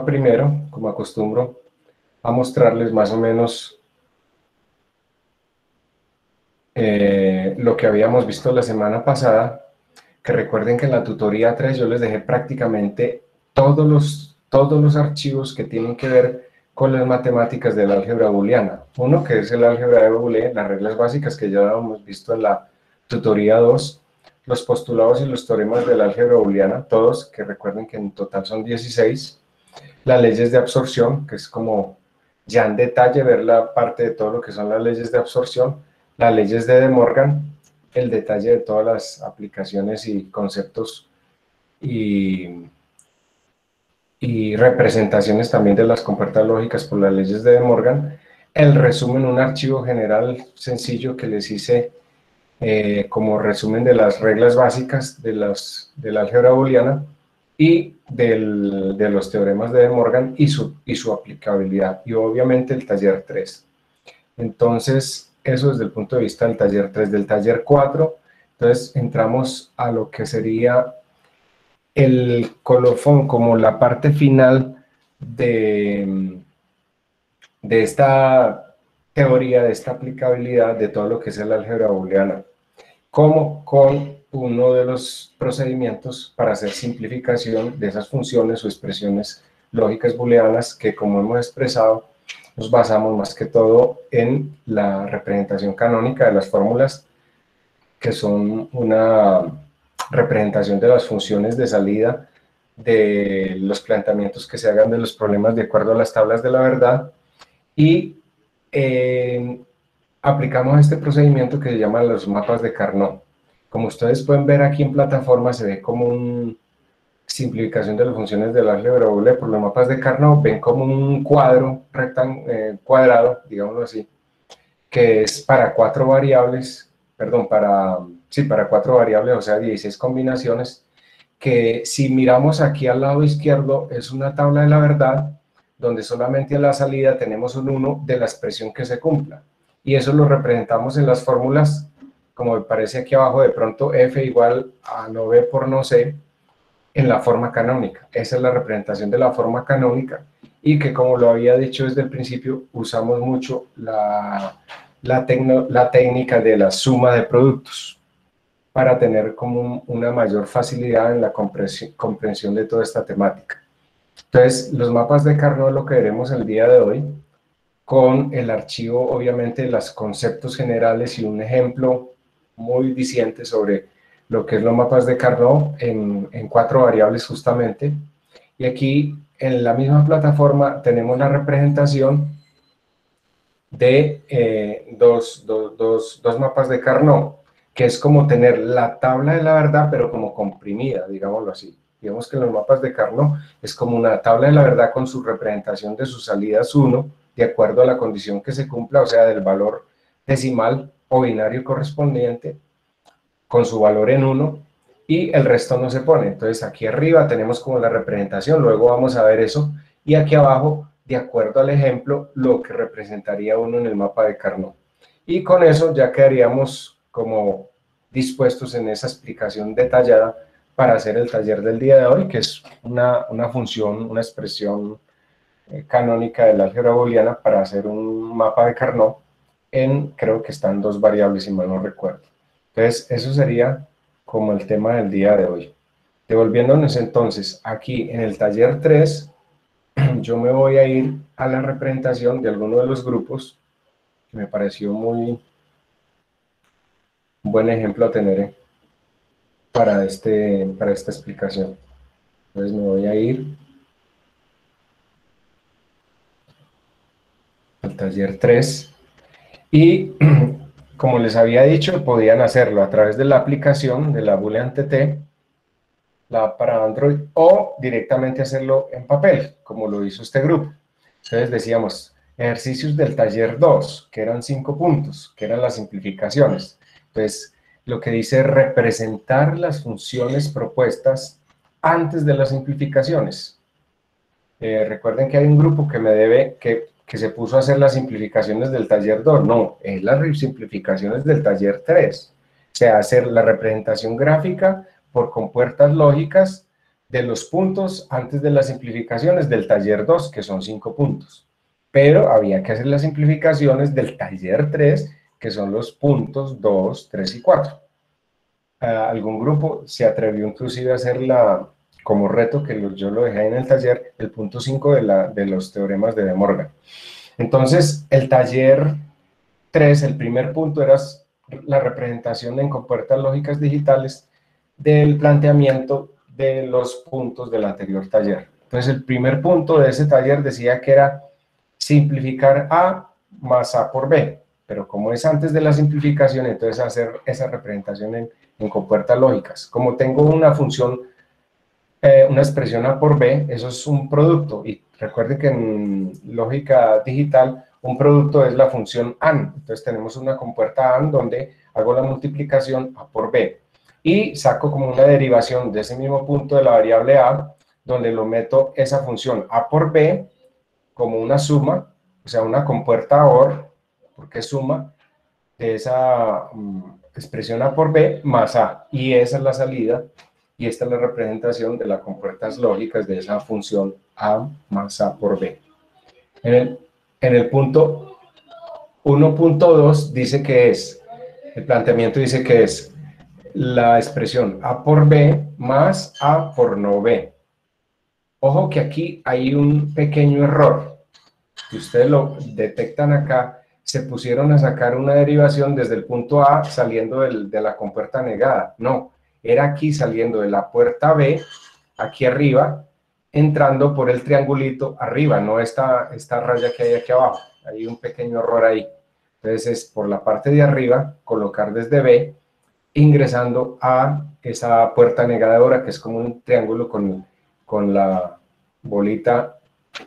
primero, como acostumbro, a mostrarles más o menos lo que habíamos visto la semana pasada, que recuerden que en la tutoría 3 yo les dejé prácticamente todos los archivos que tienen que ver con las matemáticas del álgebra booleana. Uno que es el álgebra de Boole, las reglas básicas que ya hemos visto en la tutoría 2, los postulados y los teoremas del álgebra booleana, todos, que recuerden que en total son 16, las leyes de absorción, que es como ya en detalle ver la parte de todo lo que son las leyes de absorción, las leyes de De Morgan, el detalle de todas las aplicaciones y conceptos y representaciones también de las compuertas lógicas por las leyes de De Morgan, el resumen, un archivo general sencillo que les hice como resumen de las reglas básicas de la álgebra booleana y de los teoremas de De Morgan y su aplicabilidad, y obviamente el taller 3. Entonces, eso desde el punto de vista del taller 3. Del taller 4, entonces entramos a lo que sería el colofón, como la parte final de esta teoría, de esta aplicabilidad de todo lo que es el álgebra booleana, como con uno de los procedimientos para hacer simplificación de esas funciones o expresiones lógicas booleanas que, como hemos expresado, nos basamos más que todo en la representación canónica de las fórmulas, que son una representación de las funciones de salida de los planteamientos que se hagan de los problemas de acuerdo a las tablas de la verdad, y aplicamos este procedimiento que se llama los mapas de Carnot. Como ustedes pueden ver aquí en plataforma, se ve como una simplificación de las funciones del álgebra booleana por los mapas de Carnot. Ven como un cuadro cuadrado, digámoslo así, que es para cuatro variables, perdón, para cuatro variables, o sea, 16 combinaciones, que si miramos aquí al lado izquierdo es una tabla de la verdad, donde solamente a la salida tenemos un 1 de la expresión que se cumpla. Y eso lo representamos en las fórmulas, como me parece aquí abajo, de pronto f igual a no b por no c, en la forma canónica. Esa es la representación de la forma canónica, y que, como lo había dicho desde el principio, usamos mucho la técnica de la suma de productos para tener como una mayor facilidad en la comprensión de toda esta temática. Entonces, los mapas de Carnot lo que veremos el día de hoy, con el archivo, obviamente, los conceptos generales y un ejemplo muy diciente sobre lo que es los mapas de Carnot en cuatro variables justamente. Y aquí, en la misma plataforma, tenemos la representación de dos mapas de Carnot, que es como tener la tabla de la verdad, pero como comprimida, digámoslo así. Digamos que en los mapas de Carnot es como una tabla de la verdad con su representación de sus salidas 1, de acuerdo a la condición que se cumpla, o sea, del valor decimal o binario correspondiente, con su valor en 1, y el resto no se pone. Entonces, aquí arriba tenemos como la representación, luego vamos a ver eso, y aquí abajo, de acuerdo al ejemplo, lo que representaría uno en el mapa de Carnot. Y con eso ya quedaríamos como dispuestos en esa explicación detallada para hacer el taller del día de hoy, que es una función, una expresión canónica de la álgebra booleana para hacer un mapa de Carnot creo que están dos variables, si mal no recuerdo. Entonces, eso sería como el tema del día de hoy. Devolviéndonos entonces aquí en el taller 3, yo me voy a ir a la representación de alguno de los grupos, que me pareció muy un buen ejemplo a tener para esta explicación. Entonces me voy a ir al taller 3 y, como les había dicho, podían hacerlo a través de la aplicación de la Boolean TT, la para Android, o directamente hacerlo en papel, como lo hizo este grupo. Entonces decíamos, ejercicios del taller 2, que eran 5 puntos, que eran las simplificaciones. Entonces, lo que dice es representar las funciones propuestas antes de las simplificaciones. Recuerden que hay un grupo que me debe, que se puso a hacer las simplificaciones del taller 2. No, es las simplificaciones del taller 3. O sea, hacer la representación gráfica por compuertas lógicas de los puntos antes de las simplificaciones del taller 2, que son 5 puntos. Pero había que hacer las simplificaciones del taller 3, que son los puntos 2, 3 y 4. Algún grupo se atrevió inclusive a hacer como reto, que yo lo dejé en el taller, el punto 5 de los teoremas de De Morgan. Entonces, el taller 3, el primer punto era la representación en compuertas lógicas digitales del planteamiento de los puntos del anterior taller. Entonces, el primer punto de ese taller decía que era simplificar A más A por B, pero como es antes de la simplificación, entonces hacer esa representación en compuertas lógicas. Como tengo una función, una expresión A por B, eso es un producto, y recuerden que en lógica digital, un producto es la función AND. Entonces tenemos una compuerta AND donde hago la multiplicación A por B, y saco como una derivación de ese mismo punto de la variable A, donde lo meto esa función A por B como una suma, o sea, una compuerta OR, porque es suma, de esa expresión A por B más A, y esa es la salida, y esta es la representación de las compuertas lógicas de esa función A más A por B. En el punto 1.2 dice que el planteamiento dice que es la expresión A por B más A por no B. Ojo que aquí hay un pequeño error, que ustedes lo detectan acá. Se pusieron a sacar una derivación desde el punto A saliendo de la compuerta negada. No, era aquí saliendo de la puerta B, aquí arriba, entrando por el triangulito arriba, no esta raya que hay aquí abajo. Hay un pequeño error ahí. Entonces es por la parte de arriba, colocar desde B, ingresando a esa puerta negadora, que es como un triángulo con la bolita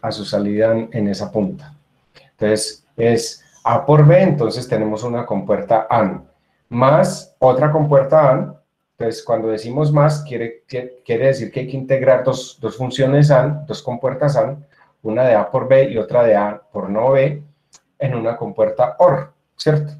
a su salida en esa punta. Entonces es A por B, entonces tenemos una compuerta AND, más otra compuerta AND. Entonces cuando decimos más, quiere decir que hay que integrar dos funciones AND, dos compuertas AND, una de A por B y otra de A por no B, en una compuerta OR, ¿cierto?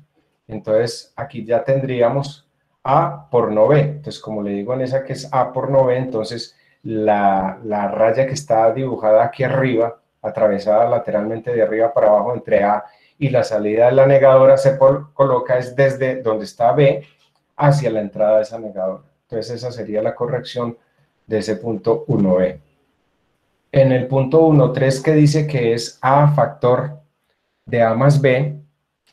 Entonces aquí ya tendríamos A por no B. Entonces, como le digo en esa que es A por no B, entonces la raya que está dibujada aquí arriba, atravesada lateralmente de arriba para abajo entre A y la salida de la negadora, se coloca es desde donde está B hacia la entrada de esa negadora. Entonces esa sería la corrección de ese punto 1B. En el punto 1.3, que dice que es A factor de A más B,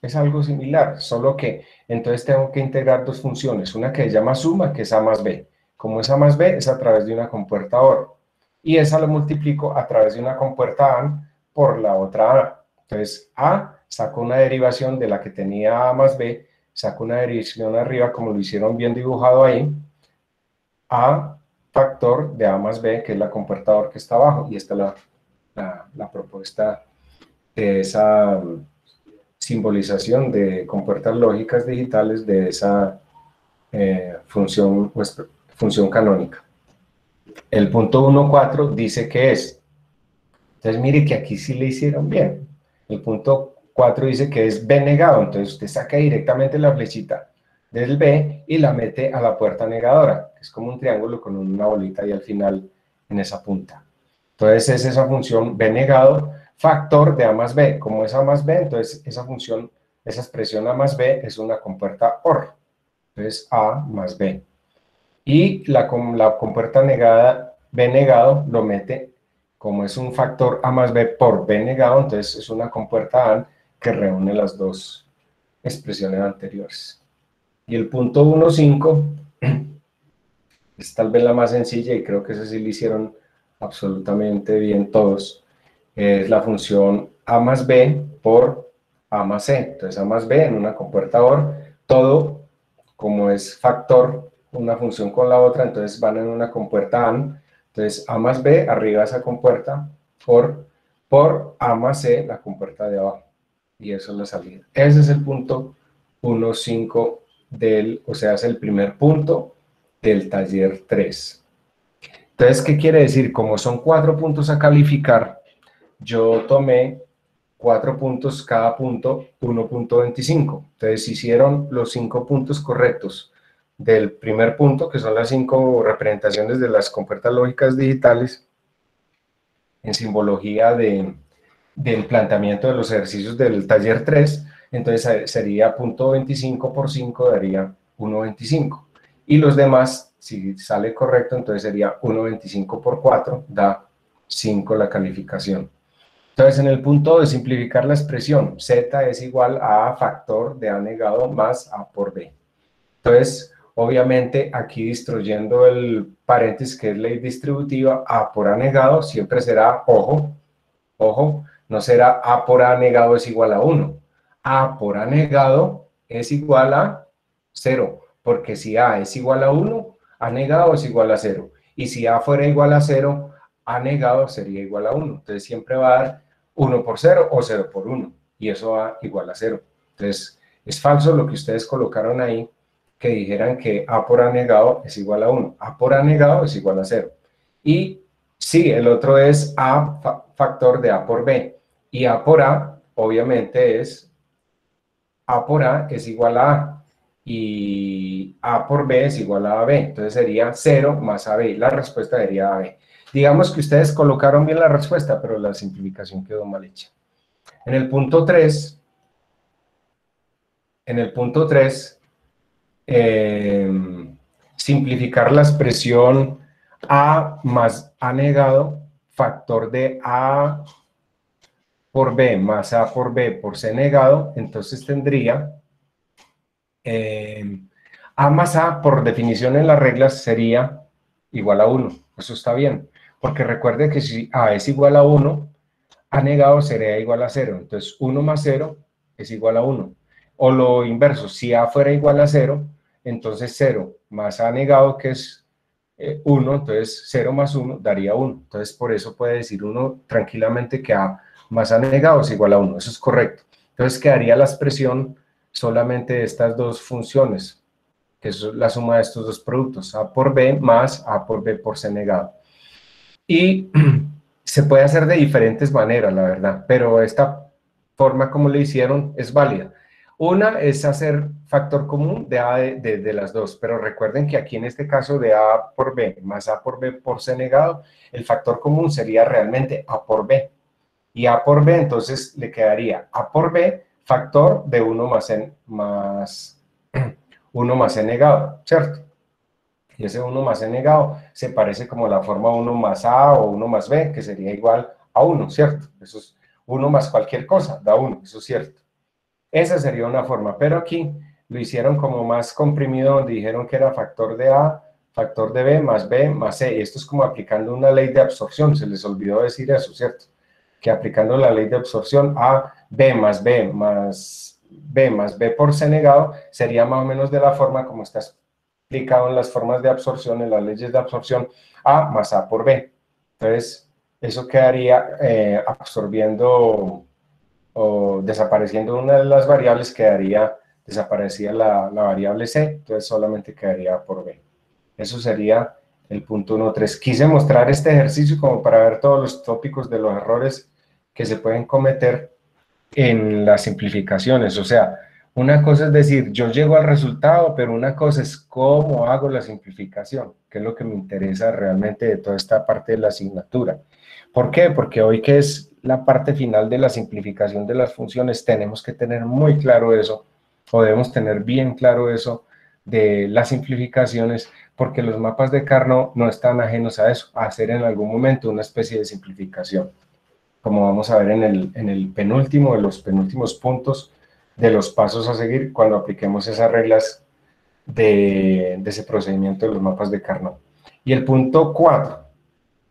es algo similar, solo que entonces tengo que integrar dos funciones, una que se llama suma, que es A más B. Como es A más B, es a través de una compuerta OR. Y esa lo multiplico a través de una compuerta AND por la otra A. Entonces, A, saco una derivación de la que tenía A más B, saco una derivación arriba, como lo hicieron bien dibujado ahí, A factor de A más B, que es la compuerta OR que está abajo, y esta es la propuesta de esa simbolización de compuertas lógicas digitales de esa función canónica. El punto 1.4 dice que es. Entonces, mire que aquí sí le hicieron bien. El punto 4 dice que es B negado. Entonces, usted saca directamente la flechita del B y la mete a la puerta negadora. Es como un triángulo con una bolita ahí al final en esa punta. Entonces, es esa función B negado, factor de A más B. Como es A más B, entonces esa función, esa expresión A más B es una compuerta OR. Entonces, A más B. Y la compuerta negada, B negado, lo mete, como es un factor A más B por B negado, entonces es una compuerta AND que reúne las dos expresiones anteriores. Y el punto 1.5 es tal vez la más sencilla, y creo que esa sí lo hicieron absolutamente bien todos. Es la función A más B por A más C. Entonces A más B en una compuerta OR, todo como es factor una función con la otra, entonces van en una compuerta AND. Entonces A más B arriba esa compuerta por A más C la compuerta de abajo. Y eso es la salida. Ese es el punto 1.5 o sea, es el primer punto del taller 3. Entonces, ¿qué quiere decir? Como son 4 puntos a calificar, yo tomé 4 puntos, cada punto 1.25. Entonces, si hicieron los 5 puntos correctos del primer punto, que son las 5 representaciones de las compuertas lógicas digitales, en simbología del planteamiento de los ejercicios del taller 3, entonces sería punto 25 por 5 daría 1,25. Y los demás, si sale correcto, entonces sería 1,25 por 4, da 5 la calificación. Entonces, en el punto de simplificar la expresión, z es igual a factor de a negado más a por b. Entonces, obviamente, aquí distribuyendo el paréntesis, que es ley distributiva, a por a negado siempre será, ojo, no será a por a negado es igual a 1. A por a negado es igual a 0, porque si a es igual a 1, a negado es igual a 0. Y si a fuera igual a 0, a negado sería igual a 1. Entonces siempre va a dar 1 por 0 o 0 por 1, y eso va igual a 0. Entonces, es falso lo que ustedes colocaron ahí, que dijeran que a por a negado es igual a 1. A por a negado es igual a 0. Y sí, el otro es a factor de a por b. Y a por a, obviamente, es a por a es igual a y a por b es igual a b. Entonces sería 0 más ab. La respuesta sería ab. Digamos que ustedes colocaron bien la respuesta, pero la simplificación quedó mal hecha. En el punto 3, simplificar la expresión a más a negado, factor de a por b más a por b por c negado, entonces tendría a más a, por definición en las reglas, sería igual a 1. Eso está bien, porque recuerde que si a es igual a 1, a negado sería igual a 0. Entonces, 1 más 0 es igual a 1. O lo inverso, si a fuera igual a 0, entonces 0 más a negado, que es 1, entonces 0 más 1 daría 1. Entonces, por eso puede decir uno tranquilamente que a más a negado es igual a 1. Eso es correcto. Entonces, quedaría la expresión solamente de estas dos funciones, que es la suma de estos dos productos, a por b más a por b por c negado. Y se puede hacer de diferentes maneras, la verdad, pero esta forma como le hicieron es válida. Una es hacer factor común de a de las dos, pero recuerden que aquí en este caso de a por b más a por b por c negado, el factor común sería realmente a por b. Y a por b, entonces le quedaría a por b factor de 1 más 1 más c negado, ¿cierto? Y ese 1 más c negado se parece como la forma 1 más a o 1 más b, que sería igual a 1, ¿cierto? Eso es 1 más cualquier cosa, da 1, eso es cierto. Esa sería una forma, pero aquí lo hicieron como más comprimido, donde dijeron que era factor de a, factor de b más c, y esto es como aplicando una ley de absorción, se les olvidó decir eso, ¿cierto? Que aplicando la ley de absorción a b más b más b por c negado, sería más o menos de la forma como está explicado en las formas de absorción, en las leyes de absorción, a más a por b. Entonces, eso quedaría absorbiendo o desapareciendo una de las variables, desaparecía la variable c, entonces solamente quedaría a por b. Eso sería el punto 1.3. Quise mostrar este ejercicio como para ver todos los tópicos de los errores que se pueden cometer en las simplificaciones. O sea, una cosa es decir, yo llego al resultado, pero una cosa es cómo hago la simplificación, que es lo que me interesa realmente de toda esta parte de la asignatura. ¿Por qué? Porque hoy, que es la parte final de la simplificación de las funciones, tenemos que tener muy claro eso, o debemos tener bien claro eso de las simplificaciones, porque los mapas de Carnot no están ajenos a eso, a hacer en algún momento una especie de simplificación, como vamos a ver en el penúltimo de los penúltimos puntos de los pasos a seguir cuando apliquemos esas reglas de ese procedimiento de los mapas de Carnot. Y el punto 4,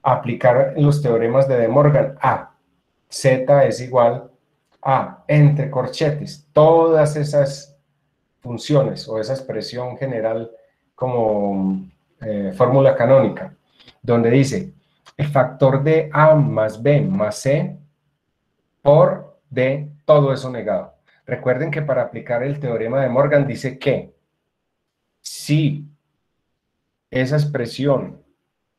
aplicar los teoremas de De Morgan a z es igual a, entre corchetes, todas esas funciones o esa expresión general como fórmula canónica, donde dice el factor de a más b más c por d, todo eso negado. Recuerden que para aplicar el teorema de Morgan dice que si esa expresión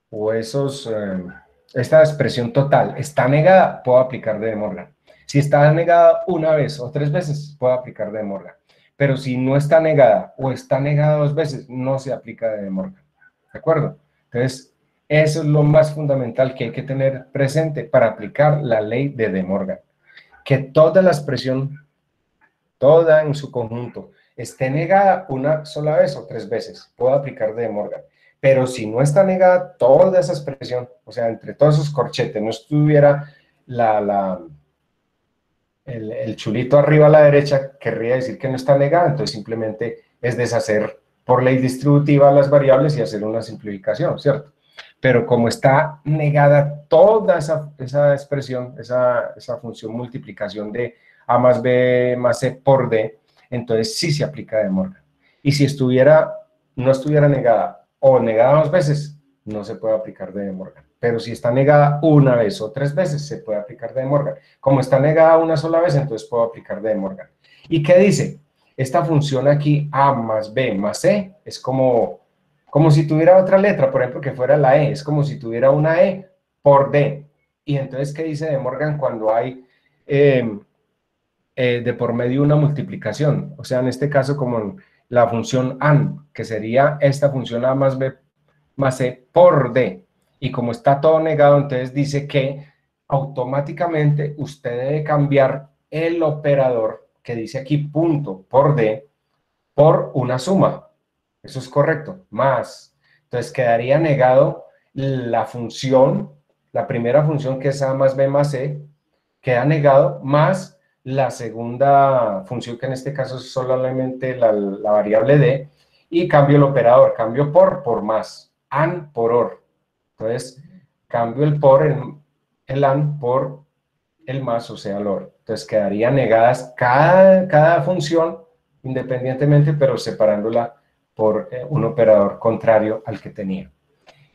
o esta expresión total está negada, puedo aplicar de Morgan. Si está negada una vez o tres veces, puedo aplicar de Morgan. pero si no está negada o está negada 2 veces, no se aplica de Morgan, ¿de acuerdo? Entonces, eso es lo más fundamental que hay que tener presente para aplicar la ley de De Morgan, que toda la expresión, toda en su conjunto, esté negada una sola vez o 3 veces, puedo aplicar de Morgan. Pero si no está negada toda esa expresión, o sea, entre todos esos corchetes, no estuviera el chulito arriba a la derecha, querría decir que no está negada, entonces simplemente es deshacer por ley distributiva las variables y hacer una simplificación, ¿cierto? Pero como está negada toda esa expresión, esa función multiplicación de A más B más C por D, entonces sí se aplica de Morgan. Y si no estuviera negada o negada 2 veces, no se puede aplicar de Morgan. Pero si está negada una vez o 3 veces, se puede aplicar de Morgan. Como está negada una sola vez, entonces puedo aplicar de Morgan. ¿Y qué dice? Esta función aquí, A más B más C, es como si tuviera otra letra, por ejemplo, que fuera la E, es como si tuviera una E por D. Y entonces, ¿qué dice De Morgan cuando hay de por medio una multiplicación? O sea, en este caso, como la función AND, que sería esta función A más B más C por D. Y como está todo negado, entonces dice que automáticamente usted debe cambiar el operador que dice aquí punto por D por una suma. Eso es correcto, más. Entonces quedaría negado la función, la primera función que es A más B más C, queda negado, más la segunda función que en este caso es solamente la variable D, y cambio el operador, cambio por más, AND por OR. Entonces cambio el por, el AND por el más, o sea, el OR. Entonces quedarían negadas cada función independientemente, pero separándola por un operador contrario al que tenía.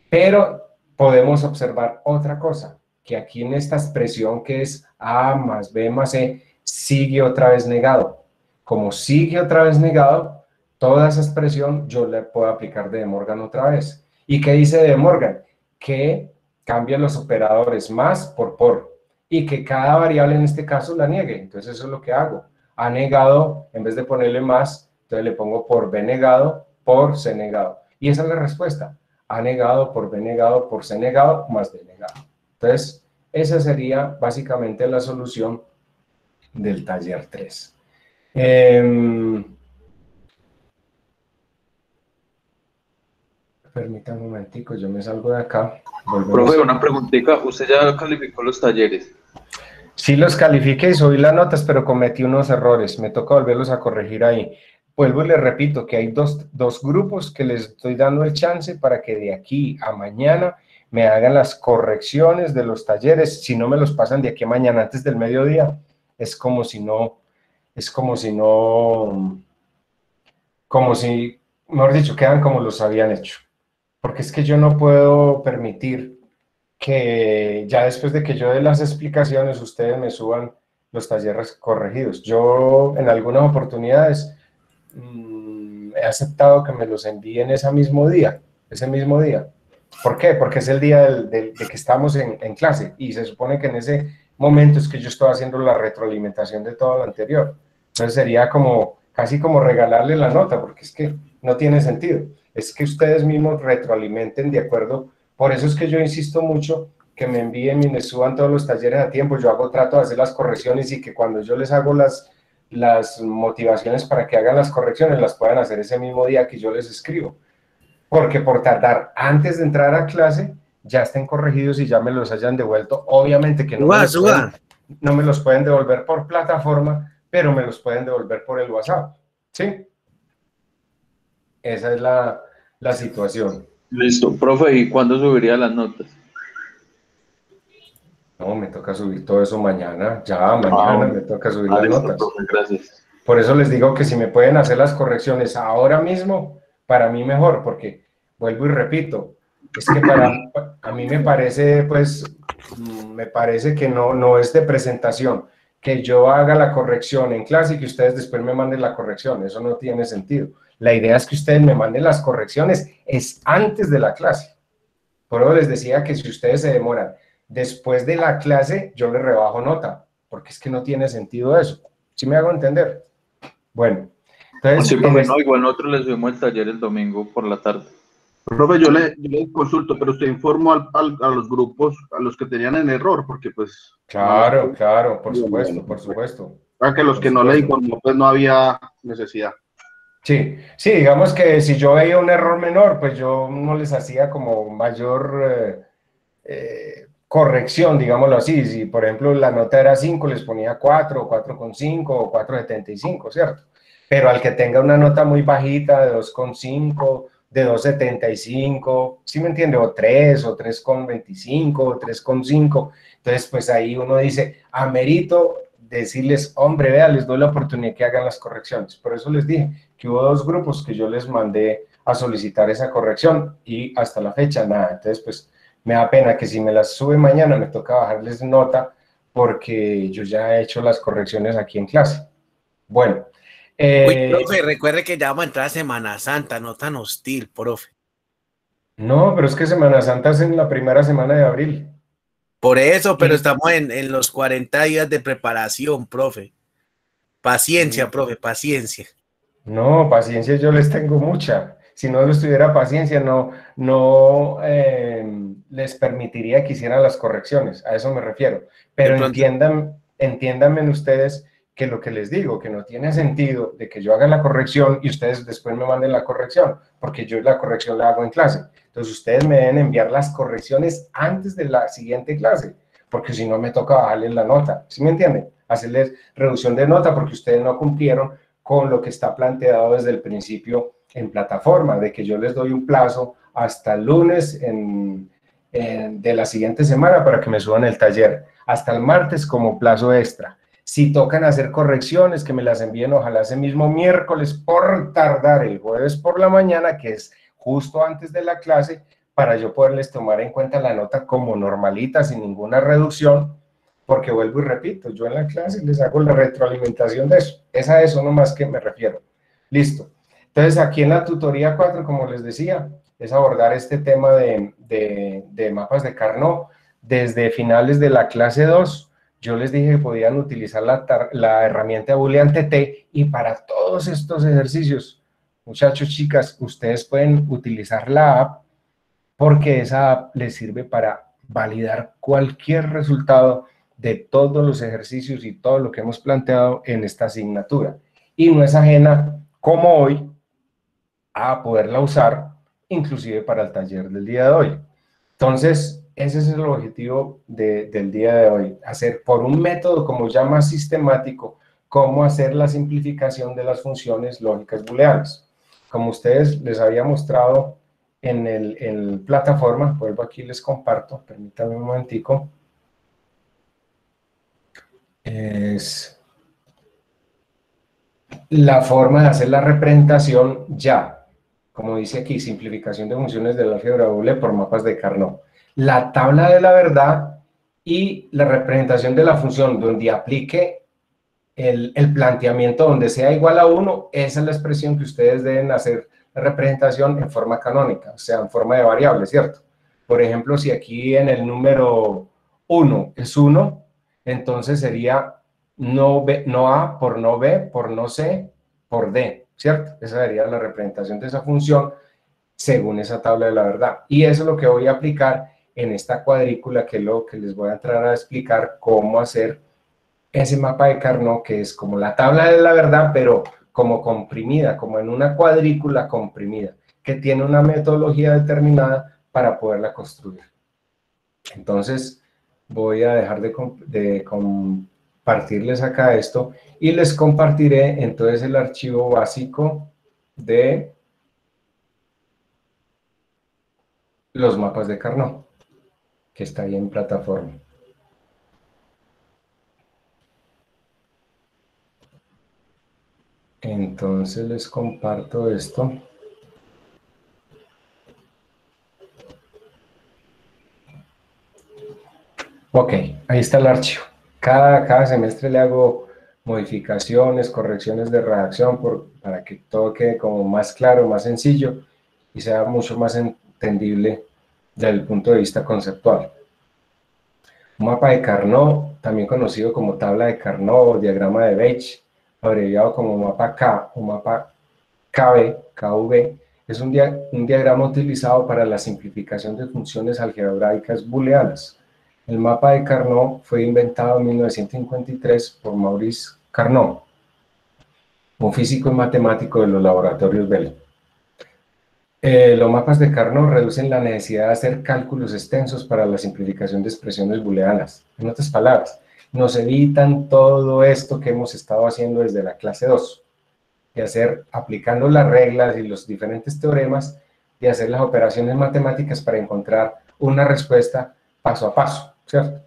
Pero podemos observar otra cosa, que aquí en esta expresión que es A más B más C, sigue otra vez negado. Como sigue otra vez negado, toda esa expresión yo le puedo aplicar de Morgan otra vez. ¿Y qué dice de Morgan? Que cambia los operadores más por, y que cada variable en este caso la niegue. Entonces eso es lo que hago. A negado, en vez de ponerle más, entonces le pongo por B negado, por C negado. Y esa es la respuesta. A negado por B negado por C negado más D negado. Entonces, esa sería básicamente la solución del taller 3. Permítame un momentico, yo me salgo de acá. Profe, una preguntita. ¿Usted ya calificó los talleres? Sí los califiqué y subí las notas, pero cometí unos errores. Me toca volverlos a corregir ahí. Vuelvo y les repito que hay dos grupos que les estoy dando el chance para que de aquí a mañana me hagan las correcciones de los talleres. Si no me los pasan de aquí a mañana antes del mediodía, es como si no, mejor dicho, quedan como los habían hecho. Porque es que yo no puedo permitir que ya después de que yo dé las explicaciones, ustedes me suban los talleres corregidos. Yo en algunas oportunidades he aceptado que me los envíen ese mismo día. ¿Por qué? Porque es el día de que estamos en clase y se supone que en ese momento es que yo estoy haciendo la retroalimentación de todo lo anterior. Entonces sería como, casi como regalarle la nota, porque es que no tiene sentido. Es que ustedes mismos retroalimenten de acuerdo. Por eso es que yo insisto mucho que me envíen y me suban todos los talleres a tiempo. Yo trato de hacer las correcciones y que cuando yo les hago las motivaciones para que hagan las correcciones, las puedan hacer ese mismo día que yo les escribo. Porque por tardar antes de entrar a clase, ya estén corregidos y ya me los hayan devuelto. Obviamente que no me los pueden devolver por plataforma, pero me los pueden devolver por el WhatsApp. ¿Sí? Esa es la situación. Listo. Profe, ¿y cuándo subiría las notas? No, me toca subir todo eso mañana. Ya, mañana me toca subir las listo, notas. profe, gracias. Por eso les digo que si me pueden hacer las correcciones ahora mismo, para mí mejor, porque vuelvo y repito, es que a mí me parece, pues, me parece que no es de presentación, que yo haga la corrección en clase y que ustedes después me manden la corrección, eso no tiene sentido. La idea es que ustedes me manden las correcciones, es antes de la clase. Por eso les decía que si ustedes se demoran después de la clase, yo les rebajo nota, porque es que no tiene sentido eso. ¿Sí me hago entender? Bueno, Sí, Entonces, profe, no, igual nosotros le subimos el taller el domingo por la tarde. Profe, yo le consulto, pero usted informó a los grupos, a los que tenían el error, porque pues no los... claro, claro, por Bueno, supuesto, bueno, por perfecto. supuesto, Para que los por que no le supuesto. informó, pues no había necesidad. Sí, sí, digamos que si yo veía un error menor, pues yo no les hacía como mayor corrección, digámoslo así. Si, por ejemplo, la nota era 5, les ponía 4, 4,5 o 4,75, ¿cierto? Pero al que tenga una nota muy bajita de 2,5, de 2,75, ¿sí me entiende? O 3, o 3,25, o 3,5. Entonces, pues ahí uno dice, amerito decirles, hombre, vea, les doy la oportunidad que hagan las correcciones. Por eso les dije que hubo 2 grupos que yo les mandé a solicitar esa corrección y hasta la fecha nada. Entonces, pues me da pena que si me las sube mañana me toca bajarles nota porque yo ya he hecho las correcciones aquí en clase. Bueno. Uy, profe, recuerde que ya vamos a entrar a Semana Santa, no tan hostil, profe. No, pero es que Semana Santa es en la primera semana de abril. Por eso, pero estamos en los 40 días de preparación, profe. Paciencia, profe, paciencia. No, paciencia yo les tengo mucha. Si no les tuviera paciencia, no les permitiría que hicieran las correcciones. A eso me refiero. Pero entiéndanme ustedes que lo que les digo, que no tiene sentido de que yo haga la corrección y ustedes después me manden la corrección, porque yo la corrección la hago en clase. Entonces ustedes me deben enviar las correcciones antes de la siguiente clase, porque si no me toca bajarles la nota. ¿Sí me entienden? Hacerles reducción de nota porque ustedes no cumplieron con lo que está planteado desde el principio en plataforma, de que yo les doy un plazo hasta el lunes de la siguiente semana para que me suban el taller, hasta el martes como plazo extra. Si tocan hacer correcciones, que me las envíen ojalá ese mismo miércoles por tardar el jueves por la mañana, que es justo antes de la clase, para yo poderles tomar en cuenta la nota como normalita, sin ninguna reducción, porque vuelvo y repito, yo en la clase les hago la retroalimentación de eso. Es a eso nomás que me refiero. Listo. Entonces, aquí en la tutoría 4, como les decía, es abordar este tema de mapas de Carnot. Desde finales de la clase 2, yo les dije que podían utilizar la herramienta Boolean TT y para todos estos ejercicios, muchachos, chicas, ustedes pueden utilizar la app porque esa app les sirve para validar cualquier resultado de todos los ejercicios y todo lo que hemos planteado en esta asignatura. Y no es ajena, como hoy, a poderla usar, inclusive para el taller del día de hoy. Entonces, ese es el objetivo del día de hoy, hacer por un método como ya más sistemático, cómo hacer la simplificación de las funciones lógicas booleanas. Como ustedes les había mostrado en plataforma, vuelvo aquí y les comparto, permítanme un momentico. Es la forma de hacer la representación ya, como dice aquí, simplificación de funciones del álgebra doble por mapas de Carnot. La tabla de la verdad y la representación de la función donde aplique el planteamiento donde sea igual a 1, esa es la expresión que ustedes deben hacer la representación en forma canónica, o sea, en forma de variable, ¿cierto? Por ejemplo, si aquí en el número 1 es 1, entonces sería no, B, no A por no B, por no C, por D, ¿cierto? Esa sería la representación de esa función según esa tabla de la verdad. Y eso es lo que voy a aplicar en esta cuadrícula, que es lo que les voy a entrar a explicar cómo hacer ese mapa de Carnot, que es como la tabla de la verdad, pero como comprimida, como en una cuadrícula comprimida, que tiene una metodología determinada para poderla construir. Entonces, voy a dejar de compartirles acá esto y les compartiré entonces el archivo básico de los mapas de Carnot, que está ahí en plataforma. Entonces les comparto esto. Ok, ahí está el archivo. Cada semestre le hago modificaciones, correcciones de redacción para que todo quede como más claro, más sencillo y sea mucho más entendible desde el punto de vista conceptual. Un mapa de Carnot, también conocido como tabla de Carnot o diagrama de Veitch, abreviado como mapa K o mapa KV, es un diagrama utilizado para la simplificación de funciones algebraicas booleanas. El mapa de Carnot fue inventado en 1953 por Maurice Carnot, un físico y matemático de los laboratorios Bell. Los mapas de Carnot reducen la necesidad de hacer cálculos extensos para la simplificación de expresiones booleanas. En otras palabras, nos evitan todo esto que hemos estado haciendo desde la clase 2, de hacer, aplicando las reglas y los diferentes teoremas, de hacer las operaciones matemáticas para encontrar una respuesta paso a paso, ¿cierto?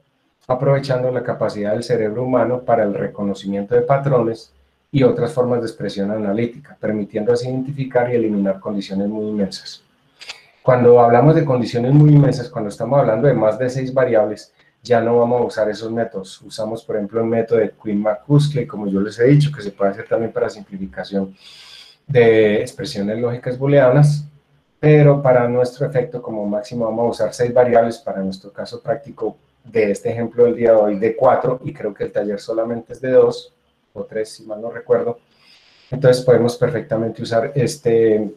Aprovechando la capacidad del cerebro humano para el reconocimiento de patrones y otras formas de expresión analítica, permitiendo así identificar y eliminar condiciones muy inmensas. Cuando hablamos de condiciones muy inmensas, cuando estamos hablando de más de 6 variables, ya no vamos a usar esos métodos. Usamos, por ejemplo, el método de Quine-McCuskey, como yo les he dicho, que se puede hacer también para simplificación de expresiones lógicas booleanas, pero para nuestro efecto, como máximo, vamos a usar 6 variables para nuestro caso práctico de este ejemplo del día de hoy, de 4, y creo que el taller solamente es de 2, o 3, si mal no recuerdo. Entonces podemos perfectamente usar este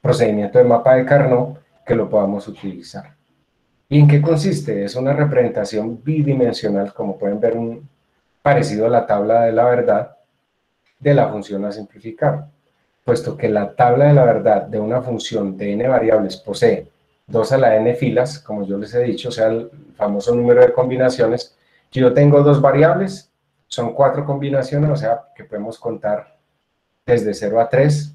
procedimiento de mapa de Carnot que lo podamos utilizar. ¿Y en qué consiste? Es una representación bidimensional, como pueden ver, parecido a la tabla de la verdad de la función a simplificar, puesto que la tabla de la verdad de una función de n variables posee 2 a la n filas, como yo les he dicho, o sea, el famoso número de combinaciones. Yo tengo 2 variables, son 4 combinaciones, o sea, que podemos contar desde 0 a 3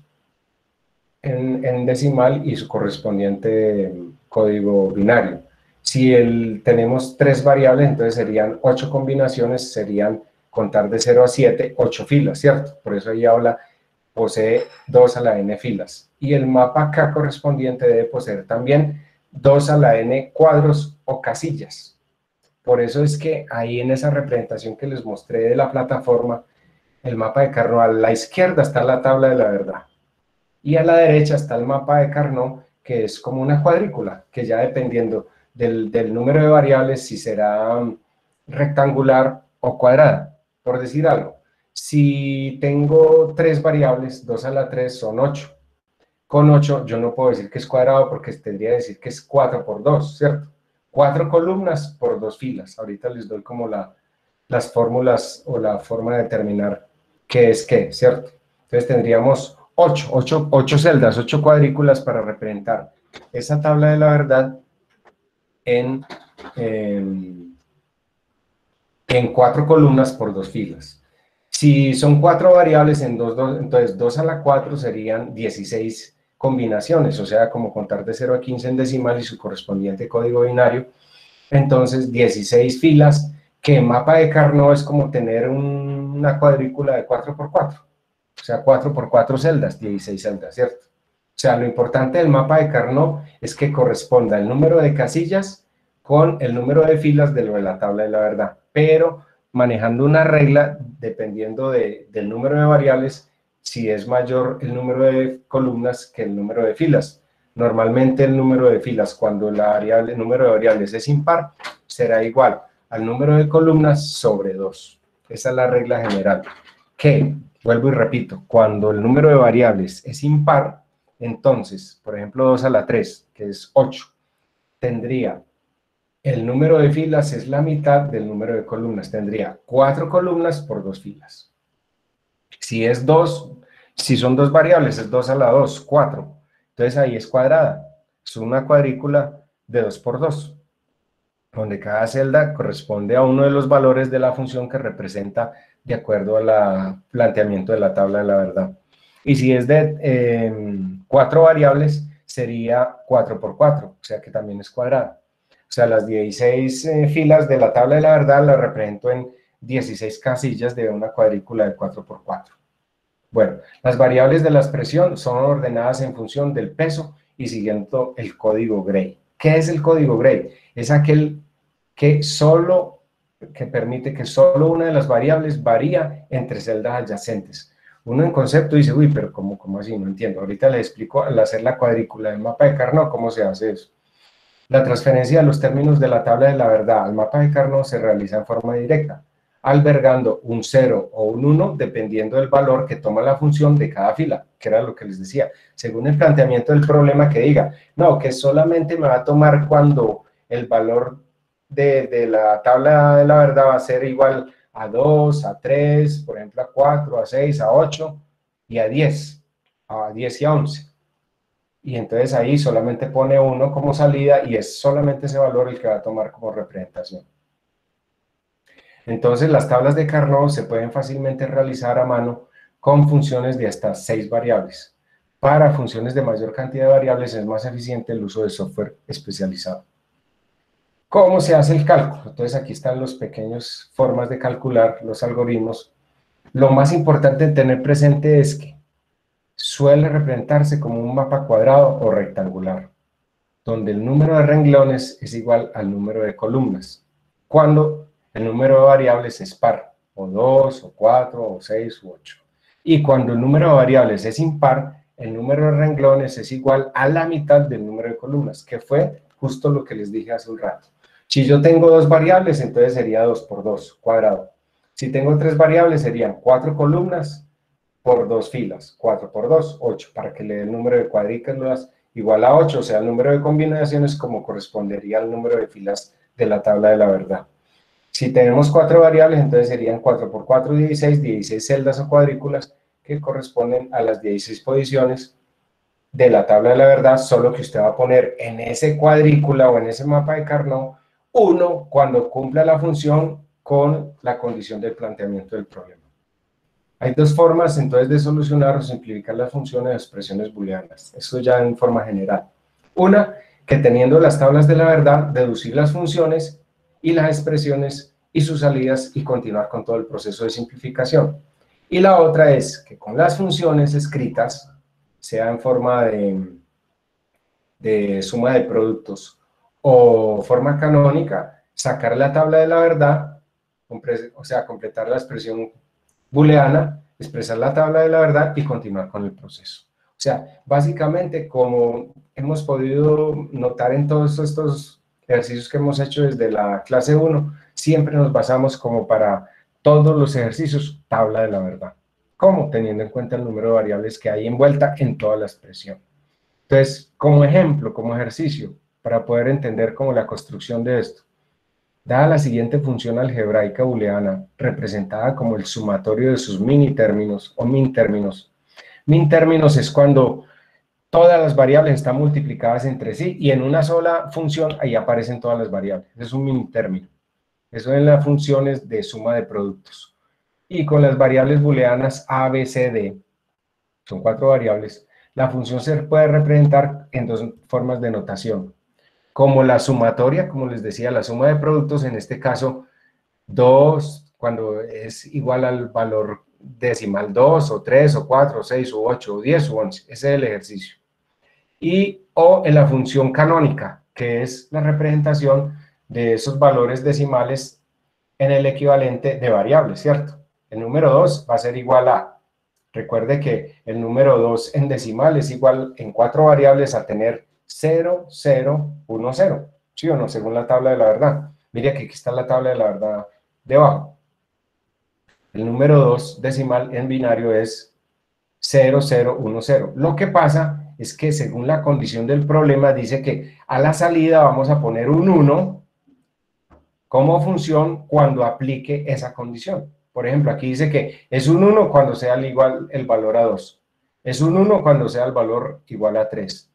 en decimal y su correspondiente código binario. Si tenemos 3 variables, entonces serían 8 combinaciones, serían contar de 0 a 7, 8 filas, ¿cierto? Por eso ahí habla, posee 2 a la n filas. Y el mapa K correspondiente debe poseer también 2 a la n cuadros o casillas. Por eso es que ahí en esa representación que les mostré de la plataforma, el mapa de Carnot, a la izquierda está la tabla de la verdad. Y a la derecha está el mapa de Carnot, que es como una cuadrícula, que ya dependiendo del número de variables, si será rectangular o cuadrada, por decir algo. Si tengo 3 variables, 2 a la 3 son 8. Con 8 yo no puedo decir que es cuadrado porque tendría que decir que es 4 por 2, ¿cierto? 4 columnas por 2 filas. Ahorita les doy como las fórmulas o la forma de determinar qué es qué, ¿cierto? Entonces tendríamos 8 celdas, 8 cuadrículas para representar esa tabla de la verdad en 4 columnas por 2 filas. Si son 4 variables en 2, entonces 2 a la 4 serían 16 combinaciones, o sea, como contar de 0 a 15 en decimal y su correspondiente código binario. Entonces, 16 filas, que en mapa de Carnot es como tener una cuadrícula de 4 por 4. O sea, 4 por 4 celdas, 16 celdas, ¿cierto? O sea, lo importante del mapa de Carnot es que corresponda el número de casillas con el número de filas de lo de la tabla de la verdad, pero manejando una regla dependiendo del número de variables, si es mayor el número de columnas que el número de filas. Normalmente el número de filas, cuando el número de variables es impar, será igual al número de columnas sobre 2. Esa es la regla general. Que, vuelvo y repito, cuando el número de variables es impar, entonces, por ejemplo, 2 a la 3, que es 8, tendría el número de filas es la mitad del número de columnas. Tendría 4 columnas por 2 filas. Si son 2 variables, es 2 a la 2, 4. Entonces ahí es cuadrada. Es una cuadrícula de 2 por 2, donde cada celda corresponde a uno de los valores de la función que representa de acuerdo al planteamiento de la tabla de la verdad. Y si es de 4 variables, sería 4 por 4, o sea que también es cuadrada. O sea, las 16 filas de la tabla de la verdad las represento en 16 casillas de una cuadrícula de 4 por 4. Bueno, las variables de la expresión son ordenadas en función del peso y siguiendo el código Gray. ¿Qué es el código Gray? Es aquel que permite que solo una de las variables varía entre celdas adyacentes. Uno en concepto dice, uy, pero ¿cómo así? No entiendo. Ahorita les explico al hacer la cuadrícula del mapa de Carnot cómo se hace eso. La transferencia de los términos de la tabla de la verdad al mapa de Carnot se realiza en forma directa. albergando un 0 o un 1 dependiendo del valor que toma la función de cada fila, que era lo que les decía. Según el planteamiento del problema que diga, no, que solamente me va a tomar cuando el valor de la tabla de la verdad va a ser igual a 2, a 3, por ejemplo a 4, a 6, a 8 y a 10 y a 11. Y entonces ahí solamente pone 1 como salida y es solamente ese valor el que va a tomar como representación. Entonces las tablas de Carnot se pueden fácilmente realizar a mano con funciones de hasta 6 variables. Para funciones de mayor cantidad de variables es más eficiente el uso de software especializado. ¿Cómo se hace el cálculo? Entonces aquí están las pequeñas formas de calcular los algoritmos. Lo más importante en tener presente es que suele representarse como un mapa cuadrado o rectangular, donde el número de renglones es igual al número de columnas, cuando el número de variables es par, o 2, o 4, o 6, u 8. Y cuando el número de variables es impar, el número de renglones es igual a la mitad del número de columnas, que fue justo lo que les dije hace un rato. Si yo tengo 2 variables, entonces sería 2 por 2, cuadrado. Si tengo 3 variables, serían 4 columnas por 2 filas, 4 por 2, 8, para que le dé el número de cuadrículas igual a 8, o sea, el número de combinaciones como correspondería al número de filas de la tabla de la verdad. Si tenemos 4 variables, entonces serían 4 por 4, 16, 16 celdas o cuadrículas que corresponden a las 16 posiciones de la tabla de la verdad, solo que usted va a poner en ese cuadrícula o en ese mapa de Carnot 1 cuando cumpla la función con la condición del planteamiento del problema. Hay 2 formas entonces de solucionar o simplificar las funciones de expresiones booleanas. Esto ya en forma general. Una, que teniendo las tablas de la verdad, deducir las funciones y las expresiones y sus salidas y continuar con todo el proceso de simplificación. Y la otra es que con las funciones escritas, sea en forma de suma de productos o forma canónica, sacar la tabla de la verdad, o sea, completar la expresión booleana, expresar la tabla de la verdad y continuar con el proceso. O sea, básicamente, como hemos podido notar en todos estos ejercicios que hemos hecho desde la clase 1, siempre nos basamos como para todos los ejercicios, tabla de la verdad. ¿Cómo? Teniendo en cuenta el número de variables que hay envuelta en toda la expresión. Entonces, como ejemplo, como ejercicio, para poder entender como la construcción de esto, dada la siguiente función algebraica booleana, representada como el sumatorio de sus minitérminos o mintérminos. Mintérminos es cuando todas las variables están multiplicadas entre sí y en una sola función ahí aparecen todas las variables. Es un minitérmino. Eso en las funciones de suma de productos. Y con las variables booleanas A, B, C, D, son 4 variables, la función se puede representar en 2 formas de notación. Como la sumatoria, como les decía, la suma de productos, en este caso, 2, cuando es igual al valor decimal 2, o 3, o 4, o 6, o 8, o 10, o 11. Ese es el ejercicio. O en la función canónica, que es la representación de esos valores decimales en el equivalente de variables, ¿cierto? El número 2 va a ser igual a, recuerde que el número 2 en decimal es igual en 4 variables a tener 0, 0, 1, 0, ¿sí o no? Según la tabla de la verdad. Mire que aquí está la tabla de la verdad debajo. El número 2 decimal en binario es 0, 0, 1, 0. Lo que pasa es que según la condición del problema dice que a la salida vamos a poner un 1 como función cuando aplique esa condición. Por ejemplo, aquí dice que es un 1 cuando sea igual el valor a 2. Es un 1 cuando sea el valor igual a 3.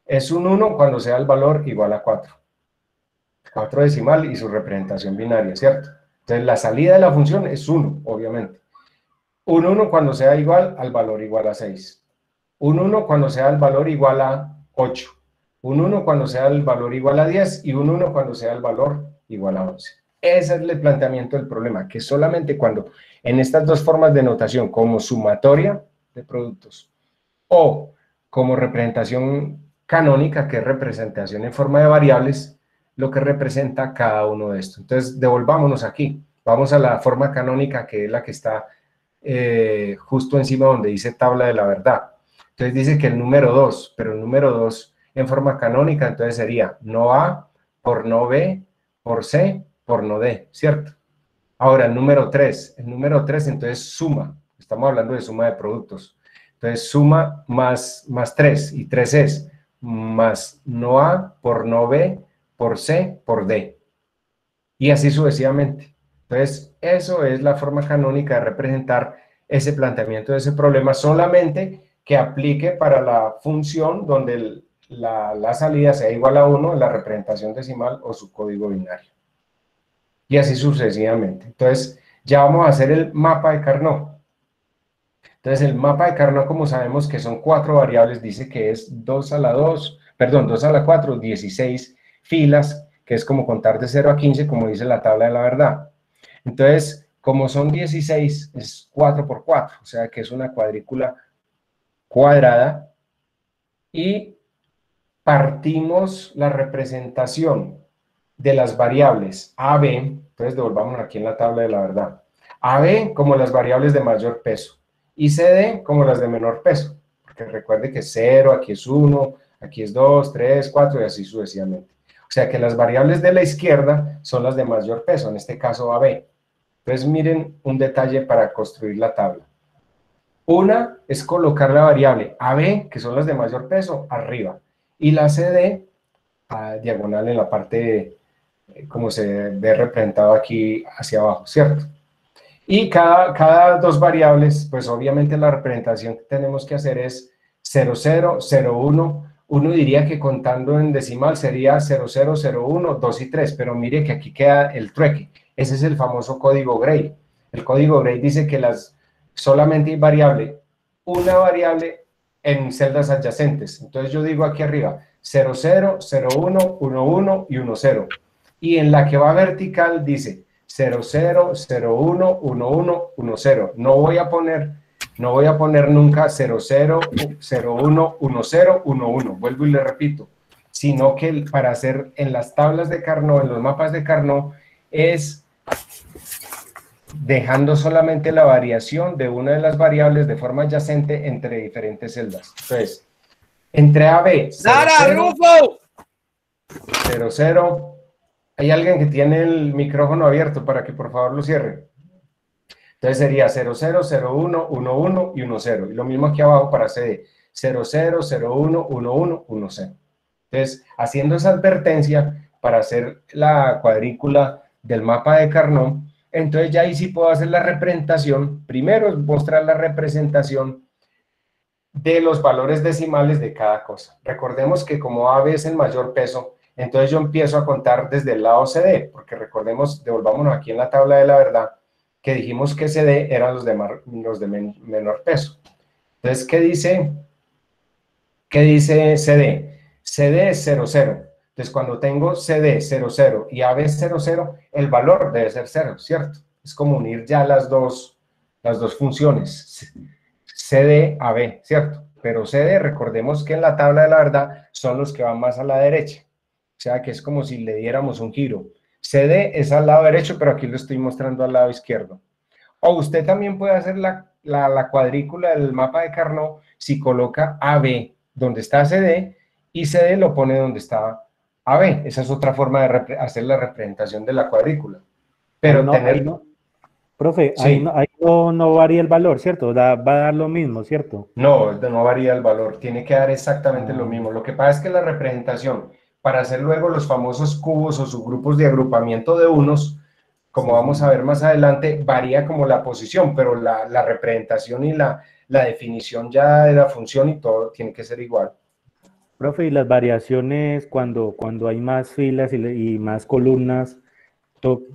Es un 1 cuando sea el valor igual a 4. 4 decimal y su representación binaria, ¿cierto? Entonces, la salida de la función es 1, obviamente. Un 1 cuando sea igual al valor igual a 6. Un 1 cuando sea el valor igual a 8. Un 1 cuando sea el valor igual a 10 y un 1 cuando sea el valor igual a 11. Ese es el planteamiento del problema, que solamente cuando en estas 2 formas de notación, como sumatoria de productos o como representación canónica, que es representación en forma de variables, lo que representa cada uno de estos. Entonces, devolvámonos aquí. Vamos a la forma canónica, que es la que está justo encima donde dice tabla de la verdad. Entonces dice que el número 2, pero el número 2 en forma canónica, entonces sería no A por no B por C por no D, ¿cierto? Ahora, el número 3 entonces suma, estamos hablando de suma de productos. Entonces suma más 3, y 3 es más no A por no B por C por D. Y así sucesivamente. Entonces, eso es la forma canónica de representar ese planteamiento de ese problema, solamente que aplique para la función donde la salida sea igual a 1 en la representación decimal o su código binario. Y así sucesivamente. Entonces, ya vamos a hacer el mapa de Carnot. Entonces, el mapa de Carnot, como sabemos que son 4 variables, dice que es 2 a la 2, perdón, 2 a la 4, 16 filas, que es como contar de 0 a 15, como dice la tabla de la verdad. Entonces, como son 16, es 4 por 4, o sea que es una cuadrícula cuadrada, y partimos la representación de las variables A, B, entonces devolvamos aquí en la tabla de la verdad, A, B como las variables de mayor peso, y C, D como las de menor peso, porque recuerde que 0, aquí es 1, aquí es 2, 3, 4 y así sucesivamente. O sea que las variables de la izquierda son las de mayor peso, en este caso AB. Entonces miren un detalle para construir la tabla. Una es colocar la variable AB, que son las de mayor peso, arriba, y la CD a diagonal en la parte, como se ve representado aquí hacia abajo, ¿cierto? Y cada dos variables, pues obviamente la representación que tenemos que hacer es 0, 0, 0, 1. Uno diría que contando en decimal sería 0, 0, 0, 1, 2 y 3, pero mire que aquí queda el trueque. Ese es el famoso código Gray. El código Gray dice que solamente hay una variable en celdas adyacentes. Entonces yo digo aquí arriba 0, 0, 0, 1, 1, 1 y 1, 0. Y en la que va vertical dice 0, 0, 0, 1, 1, 1, 1, 0. No voy a poner nunca 0, 0, 0, 1, 1, 0, 1, 1. Vuelvo y le repito. Sino que para hacer en las tablas de Carnot, en los mapas de Carnot, es dejando solamente la variación de una de las variables de forma adyacente entre diferentes celdas. Entonces, entre AB, 0, 0, 0, 0. Hay alguien que tiene el micrófono abierto para que por favor lo cierre. Entonces sería 0, 0, 0, 1, 1, 1 y 1, 0. Y lo mismo aquí abajo para CD. 0, 0, 0, 1, 1, 1, 1, 0. Entonces, haciendo esa advertencia para hacer la cuadrícula del mapa de Carnot, entonces ya ahí sí puedo hacer la representación. Primero es mostrar la representación de los valores decimales de cada cosa. Recordemos que como AB es el mayor peso, entonces yo empiezo a contar desde el lado CD, porque recordemos, devolvámonos aquí en la tabla de la verdad, que dijimos que CD eran los de menor peso. Entonces, ¿qué dice CD? CD es 0, 0. Entonces, cuando tengo CD 0, 0 y AB 0, 0, el valor debe ser 0, ¿cierto? Es como unir ya las dos funciones, CD, AB, ¿cierto? Pero CD, recordemos que en la tabla de la verdad son los que van más a la derecha. O sea, que es como si le diéramos un giro. CD es al lado derecho, pero aquí lo estoy mostrando al lado izquierdo. O usted también puede hacer la cuadrícula del mapa de Carnot si coloca AB donde está CD y CD lo pone donde está AB. Esa es otra forma de hacer la representación de la cuadrícula. Pero profe, sí. ahí no varía el valor, ¿cierto? Va a dar lo mismo, ¿cierto? No varía el valor, tiene que dar exactamente lo mismo. Lo que pasa es que la representación, para hacer luego los famosos cubos o subgrupos de agrupamiento de unos, como vamos a ver más adelante, varía como la posición, pero la representación y la definición ya de la función y todo tiene que ser igual. Profe, y las variaciones cuando hay más filas y más columnas,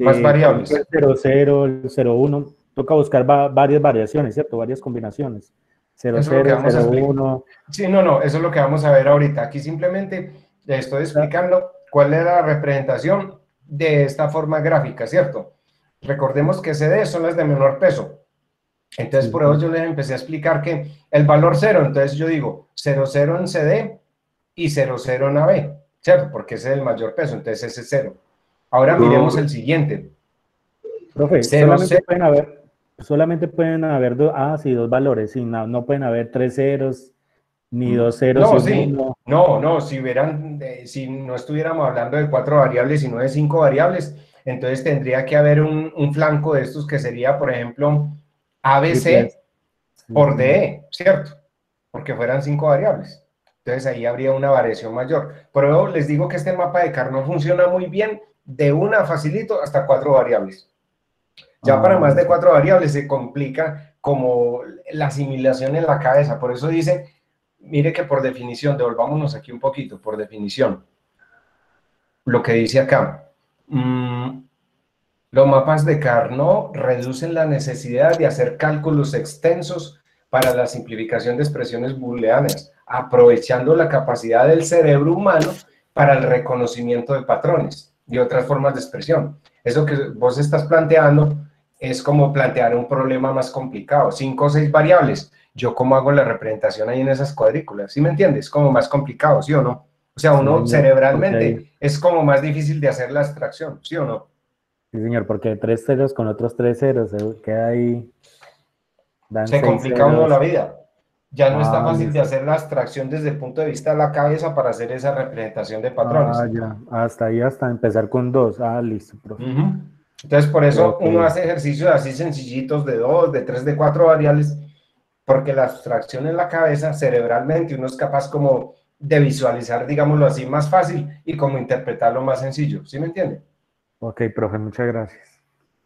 más variables. 0, 0, 0, 1, toca buscar varias variaciones, ¿cierto? Varias combinaciones. 0, 0, 0, 1. Sí, no, eso es lo que vamos a ver ahorita. Aquí simplemente le estoy explicando cuál es la representación de esta forma gráfica, ¿cierto? Recordemos que CD son las de menor peso. Entonces, por eso yo les empecé a explicar que el valor 0, entonces yo digo 0, 0 en CD y 0, 0 en AB, ¿cierto? Porque ese es el mayor peso, entonces ese es 0. Ahora miremos el siguiente. Profe, 0, solamente pueden haber dos valores, sí, no pueden haber 3 ceros, ni 2 ceros no, y sí. 1. No, si no estuviéramos hablando de 4 variables, sino de 5 variables, entonces tendría que haber un flanco de estos que sería, por ejemplo, ABC por DE, ¿cierto? Porque fueran 5 variables. Entonces ahí habría una variación mayor. Pero les digo que este mapa de Carnot funciona muy bien de una facilito hasta 4 variables. Ya para más de 4 variables se complica como la asimilación en la cabeza. Por eso dice, mire que por definición, devolvámonos aquí un poquito, por definición, lo que dice acá. Los mapas de Carnot reducen la necesidad de hacer cálculos extensos para la simplificación de expresiones booleanas, aprovechando la capacidad del cerebro humano para el reconocimiento de patrones y otras formas de expresión. Eso que vos estás planteando es como plantear un problema más complicado, 5 o 6 variables. ¿Yo cómo hago la representación ahí en esas cuadrículas? ¿Sí me entiendes? Como más complicado, ¿sí o no? O sea, uno cerebralmente es como más difícil de hacer la abstracción, ¿sí o no? Sí, señor, porque 3 ceros con otros 3 ceros, se queda ahí. Se complica uno la vida. Ya no está fácil de hacer la abstracción desde el punto de vista de la cabeza para hacer esa representación de patrones. Ya, hasta ahí, hasta empezar con 2. Listo, profe. Entonces, por eso uno hace ejercicios así sencillitos de 2, de 3, de 4 variables, porque la abstracción en la cabeza, cerebralmente, uno es capaz como de visualizar, digámoslo así, más fácil y como interpretarlo más sencillo. ¿Sí me entiende? Ok, profe, muchas gracias.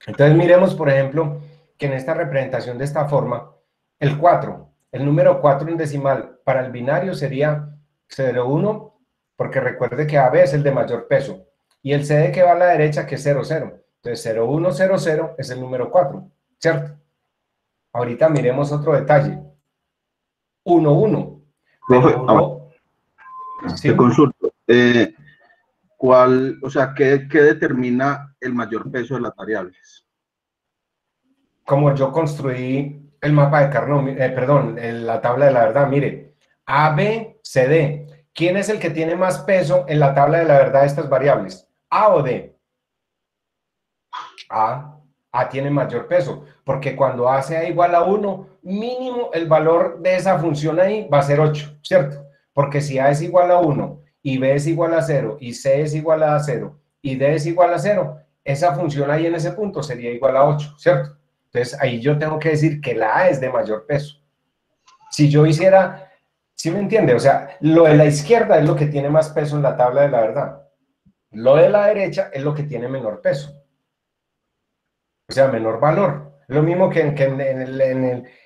Entonces, miremos, por ejemplo, que en esta representación de esta forma, el 4, el número 4 en decimal para el binario sería 0,1, porque recuerde que AB es el de mayor peso, y el CD que va a la derecha que es 0,0. Entonces, 0,100 es el número 4, ¿cierto? Ahorita miremos otro detalle. 1,1. Profe, 1, ¿sí? te consulto. ¿Cuál, o sea, qué determina el mayor peso de las variables? Como yo construí el mapa de Carnot, perdón, la tabla de la verdad, mire, A, B, C, D. ¿Quién es el que tiene más peso en la tabla de la verdad de estas variables? ¿A o D? A tiene mayor peso, porque cuando A sea igual a 1, mínimo el valor de esa función ahí va a ser 8, ¿cierto? Porque si A es igual a 1, y B es igual a 0, y C es igual a 0, y D es igual a 0, esa función ahí en ese punto sería igual a 8, ¿cierto? Entonces ahí yo tengo que decir que la A es de mayor peso. Si yo hiciera, ¿sí me entiende? O sea, lo de la izquierda es lo que tiene más peso en la tabla de la verdad. Lo de la derecha es lo que tiene menor peso. O sea, menor valor. Lo mismo que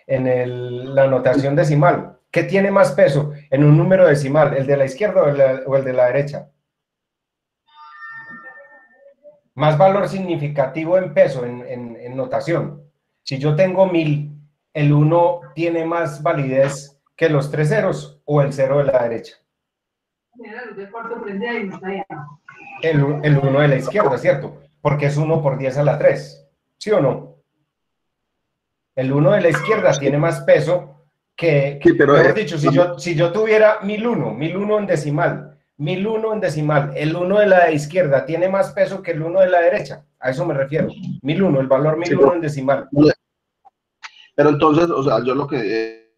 en la notación decimal. ¿Qué tiene más peso en un número decimal? ¿El de la izquierda o el de la derecha? Más valor significativo en peso, en notación. Si yo tengo 1000, el 1 tiene más validez que los 3 ceros o el 0 de la derecha. El 1 de la izquierda, ¿cierto? Porque es 1 por 10 a la 3. ¿Sí o no? El 1 de la izquierda tiene más peso que mejor dicho, si yo tuviera 1001 en decimal, 1001 en decimal, el 1 de la izquierda tiene más peso que el 1 de la derecha. A eso me refiero. 1001, el valor 1001 en decimal. Pero entonces, o sea, yo lo que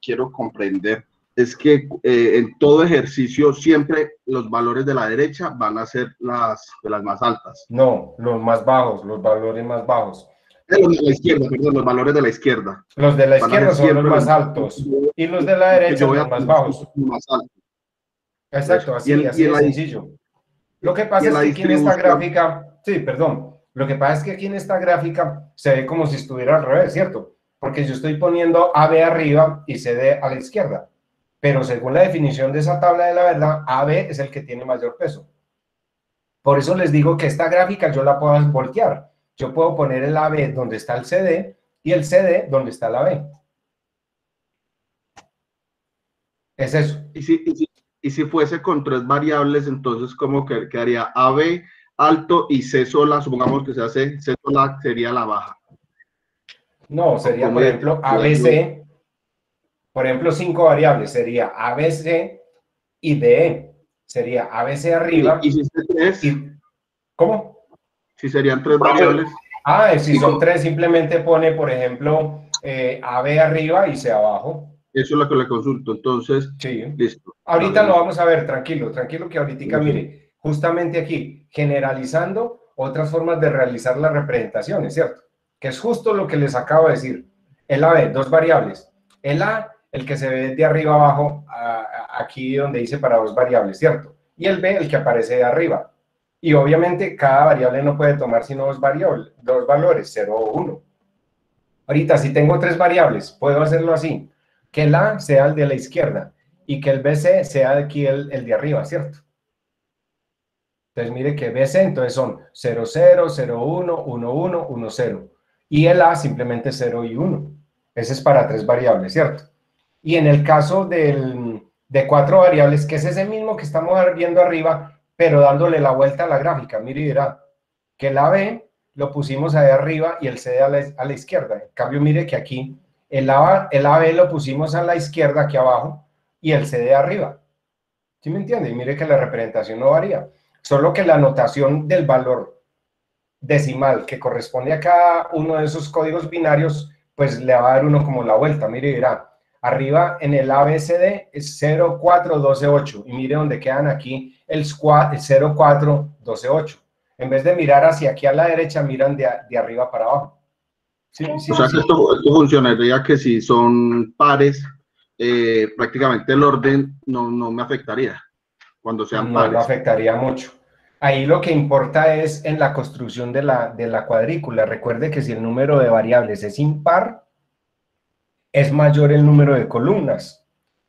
quiero comprender es que en todo ejercicio siempre los valores de la derecha van a ser las más altas. No, los más bajos, los valores más bajos. Los de la izquierda, perdón, los valores de la izquierda. Los de la izquierda son los más altos y los de la derecha son los más bajos. Exacto, así de sencillo. Lo que pasa es que aquí en esta gráfica, sí, perdón, lo que pasa es que aquí en esta gráfica se ve como si estuviera al revés, ¿cierto? Porque yo estoy poniendo AB arriba y CD a la izquierda. Pero según la definición de esa tabla de la verdad, AB es el que tiene mayor peso. Por eso les digo que esta gráfica yo la puedo voltear. Yo puedo poner el AB donde está el CD y el CD donde está la B. Es eso. Y si fuese con 3 variables, entonces, ¿cómo quedaría? AB alto y C sola, supongamos que se hace C sola, sería la baja. No, sería, por ejemplo, ABC. Por ejemplo, 5 variables. Sería ABC y DE. Sería ABC arriba. ¿Y si es 3? ¿Cómo? Si serían 3 variables. Si son 3, simplemente pone, por ejemplo, AB arriba y C abajo. Eso es lo que le consulto. Entonces, sí. Listo. Ahorita lo vamos a ver, tranquilo, que ahorita, mire, justamente aquí, generalizando otras formas de realizar las representaciones, ¿cierto? Que es justo lo que les acabo de decir. El AB, dos variables. El A, el que se ve de arriba abajo, aquí donde dice para dos variables, ¿cierto? Y el B, el que aparece de arriba. Y obviamente cada variable no puede tomar sino dos valores, 0 o 1. Ahorita, si tengo tres variables, puedo hacerlo así. Que el A sea el de la izquierda y que el BC sea aquí el de arriba, ¿cierto? Entonces, mire que BC entonces son 0, 0, 0, 1, 1, 1, 1, 0. Y el A simplemente 0 y 1. Ese es para tres variables, ¿cierto? Y en el caso de cuatro variables, que es ese mismo que estamos viendo arriba, pero dándole la vuelta a la gráfica, mire y verá que el AB lo pusimos ahí arriba y el CD a la izquierda. En cambio, mire que aquí el AB lo pusimos a la izquierda aquí abajo y el CD arriba. ¿Sí me entiende? Y mire que la representación no varía. Solo que la notación del valor decimal que corresponde a cada uno de esos códigos binarios, pues le va a dar uno como la vuelta. Mire y verá. Arriba en el ABCD es 0, 4, 12, 8. Y mire dónde quedan aquí el 0, 4, 12, 8. En vez de mirar hacia aquí a la derecha, miran de arriba para abajo. Sí, sí, o sea que esto funcionaría que si son pares, prácticamente el orden no me afectaría cuando sean pares. No afectaría mucho. Ahí lo que importa es en la construcción de la cuadrícula. Recuerde que si el número de variables es impar, es mayor el número de columnas.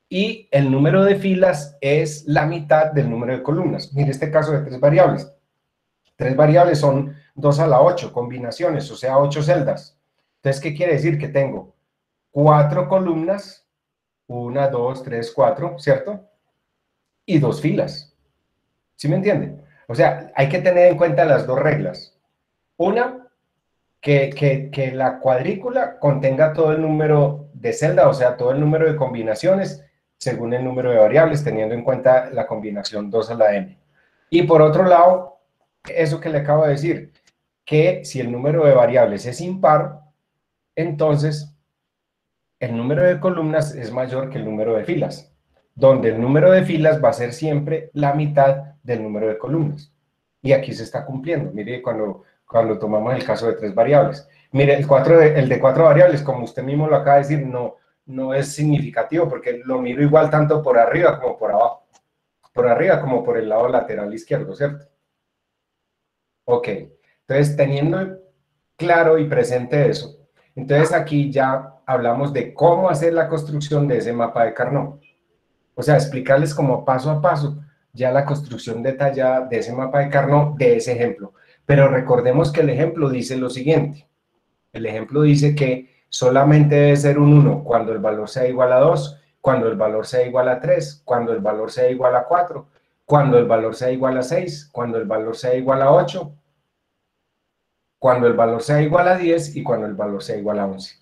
Y el número de filas es la mitad del número de columnas. Mire este caso de tres variables. Tres variables son 2 a la 8, combinaciones, o sea, 8 celdas. Entonces, ¿qué quiere decir? Que tengo 4 columnas, 1, 2, 3, 4, ¿cierto? Y 2 filas. ¿Sí me entienden? O sea, hay que tener en cuenta las dos reglas. Una, que la cuadrícula contenga todo el número de celdas, o sea, todo el número de combinaciones, según el número de variables, teniendo en cuenta la combinación 2 a la n. Y por otro lado, eso que le acabo de decir, que si el número de variables es impar, entonces el número de columnas es mayor que el número de filas, donde el número de filas va a ser siempre la mitad del número de columnas. Y aquí se está cumpliendo. Mire, cuando tomamos el caso de tres variables. Mire, el de cuatro variables, como usted mismo lo acaba de decir, no es significativo, porque lo miro igual tanto por arriba como por abajo. Por arriba como por el lado lateral izquierdo, ¿cierto? Ok, entonces teniendo claro y presente eso, entonces aquí ya hablamos de cómo hacer la construcción de ese mapa de Carnot. O sea, explicarles como paso a paso ya la construcción detallada de ese mapa de Carnot, de ese ejemplo. Pero recordemos que el ejemplo dice lo siguiente. El ejemplo dice que solamente debe ser un 1 cuando el valor sea igual a 2, cuando el valor sea igual a 3, cuando el valor sea igual a 4, cuando el valor sea igual a 6, cuando el valor sea igual a 8, cuando el valor sea igual a 10 y cuando el valor sea igual a 11.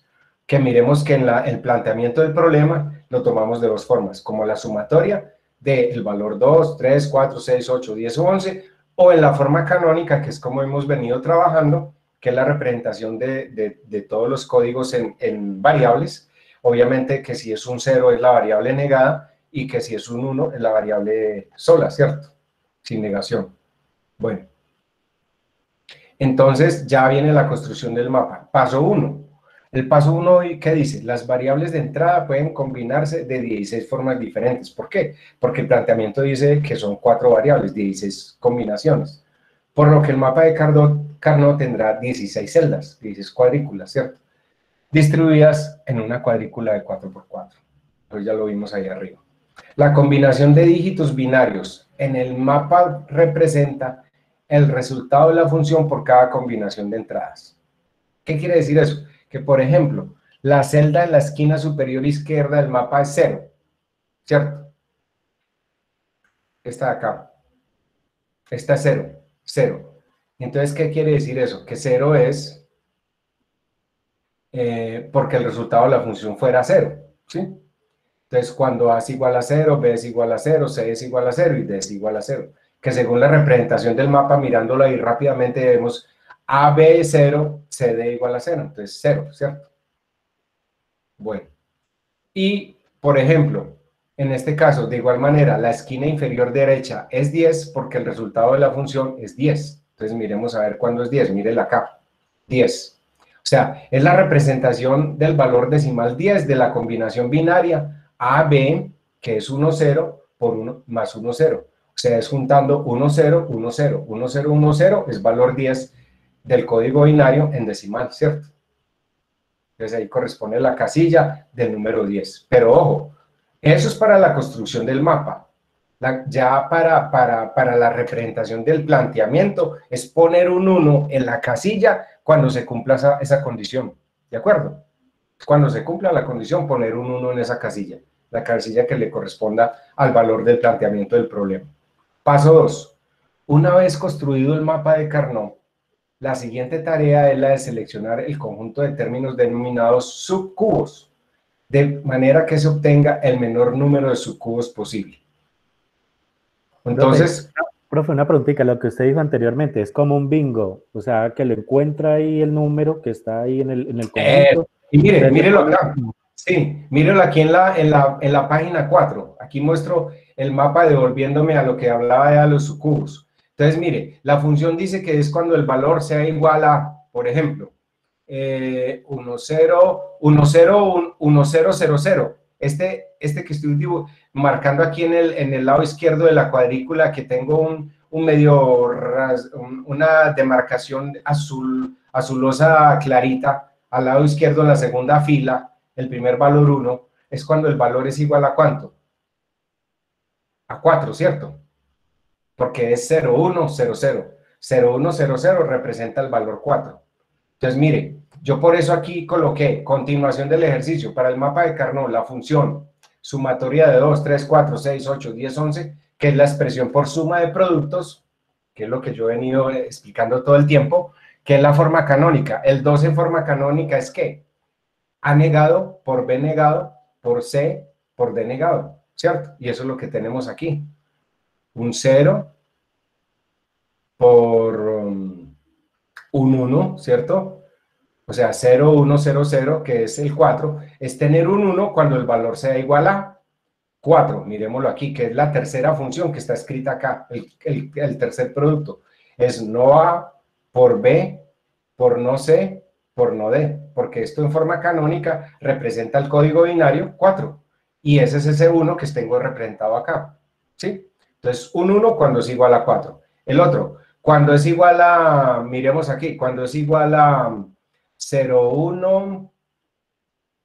Que miremos que en el planteamiento del problema lo tomamos de dos formas, como la sumatoria del valor 2, 3, 4, 6, 8, 10 o 11, o en la forma canónica, que es como hemos venido trabajando, que es la representación de todos los códigos en variables. Obviamente que si es un 0 es la variable negada y que si es un 1 es la variable sola, ¿cierto? Sin negación. Bueno. Entonces ya viene la construcción del mapa. Paso 1. El paso 1, ¿qué dice? Las variables de entrada pueden combinarse de 16 formas diferentes. ¿Por qué? Porque el planteamiento dice que son 4 variables, 16 combinaciones. Por lo que el mapa de Carnot tendrá 16 celdas, 16 cuadrículas, ¿cierto? Distribuidas en una cuadrícula de 4×4. Pues ya lo vimos ahí arriba. La combinación de dígitos binarios en el mapa representa el resultado de la función por cada combinación de entradas. ¿Qué quiere decir eso? Que, por ejemplo, la celda en la esquina superior izquierda del mapa es 0, ¿cierto? Esta de acá. Esta es 0, 0. Entonces, ¿qué quiere decir eso? Que 0 es porque el resultado de la función fuera 0, ¿sí? Entonces, cuando A es igual a 0, B es igual a 0, C es igual a 0 y D es igual a 0. Que según la representación del mapa, mirándolo ahí rápidamente, vemos AB es 0, CD igual a 0, entonces 0, ¿cierto? Bueno, y por ejemplo, En este caso, de igual manera, la esquina inferior derecha es 10 porque el resultado de la función es 10. Entonces, miremos a ver cuándo es 10. Mírenla acá, 10. O sea, es la representación del valor decimal 10 de la combinación binaria AB, que es 1, 0, por 1 más 1, 0. O sea, es juntando 1, 0, 1, 0, 1, 0, 1, 0, es valor 10 del código binario en decimal, ¿cierto? Entonces ahí corresponde la casilla del número 10. Pero ojo, eso es para la construcción del mapa. Ya para la representación del planteamiento es poner un 1 en la casilla cuando se cumpla esa condición. ¿De acuerdo? Cuando se cumpla la condición, poner un 1 en esa casilla. La casilla que le corresponda al valor del planteamiento del problema. Paso 2. Una vez construido el mapa de Carnot, la siguiente tarea es la de seleccionar el conjunto de términos denominados subcubos, de manera que se obtenga el menor número de subcubos posible. Entonces... Profe, una preguntita, lo que usted dijo anteriormente, es como un bingo, o sea, que le encuentra ahí el número que está ahí en el conjunto. Y mírelo acá. Sí, mírelo aquí en la página 4. Aquí muestro el mapa devolviéndome a lo que hablaba de los subcubos. Entonces, mire, la función dice que es cuando el valor sea igual a, por ejemplo, 1, 0, 1, 0, 1, 0, 0, 0. Este que estoy marcando aquí en el lado izquierdo de la cuadrícula, que tengo una demarcación azulosa clarita al lado izquierdo en la segunda fila, el primer valor 1, es cuando el valor es igual a ¿cuánto? A 4, ¿cierto? Porque es 0, 1, 0, 0. 0, 1, 0, 0 representa el valor 4. Entonces, mire, yo por eso aquí coloqué continuación del ejercicio. Para el mapa de Carnot, la función sumatoria de 2, 3, 4, 6, 8, 10, 11, que es la expresión por suma de productos, que es lo que yo he venido explicando todo el tiempo, que es la forma canónica. El 2 en forma canónica es ¿qué? A negado por B negado por C por D negado, ¿cierto? Y eso es lo que tenemos aquí. Un 0 por un 1, ¿cierto? O sea, 0, 1, 0, 0, que es el 4, es tener un 1 cuando el valor sea igual a 4. Miremoslo aquí, que es la tercera función que está escrita acá, el tercer producto. Es no A por B por no C por no D, porque esto en forma canónica representa el código binario 4. Y ese es ese 1 que tengo representado acá, ¿sí? Entonces, un 1 cuando es igual a 4. El otro, cuando es igual a, miremos aquí, cuando es igual a 0, 1,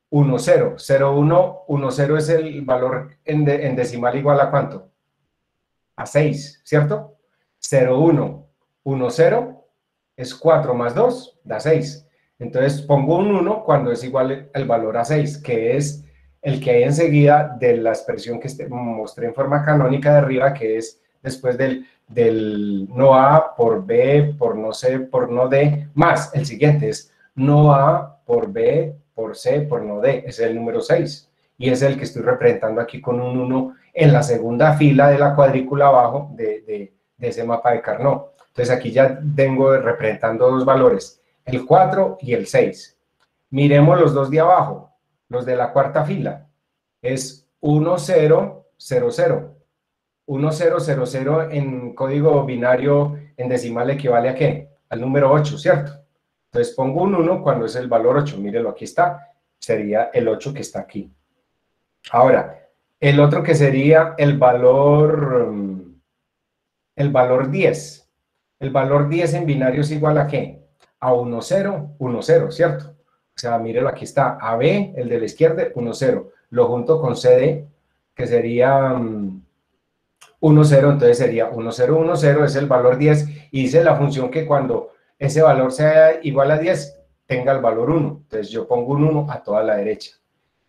1, 0. 0, 1, 1, 0 es el valor en decimal igual a ¿cuánto? A 6, ¿cierto? 0, 1, 1, 0 es 4 más 2, da 6. Entonces pongo un 1 cuando es igual el valor a 6, que es el que hay enseguida de la expresión que mostré en forma canónica de arriba, que es después del no A por B por no C por no D, más el siguiente es no A por B por C por no D, ese es el número 6, y es el que estoy representando aquí con un 1 en la segunda fila de la cuadrícula abajo de ese mapa de Carnot. Entonces aquí ya tengo representando dos valores, el 4 y el 6. Miremos los dos de abajo, los de la cuarta fila, es 1, 0, 0, 0. 1, 0, 0, 0 en código binario en decimal equivale a ¿qué? Al número 8, ¿cierto? Entonces pongo un 1 cuando es el valor 8, mírelo, aquí está, sería el 8 que está aquí. Ahora, el otro que sería el valor 10. El valor 10 en binario es igual a ¿qué? A 1, 0, 1, 0, ¿cierto? O sea, mírelo, aquí está, AB, el de la izquierda, 1, 0. Lo junto con CD, que sería 1, 0, entonces sería 1, 0, 1, 0, es el valor 10, y dice la función que cuando ese valor sea igual a 10, tenga el valor 1. Entonces yo pongo un 1 a toda la derecha.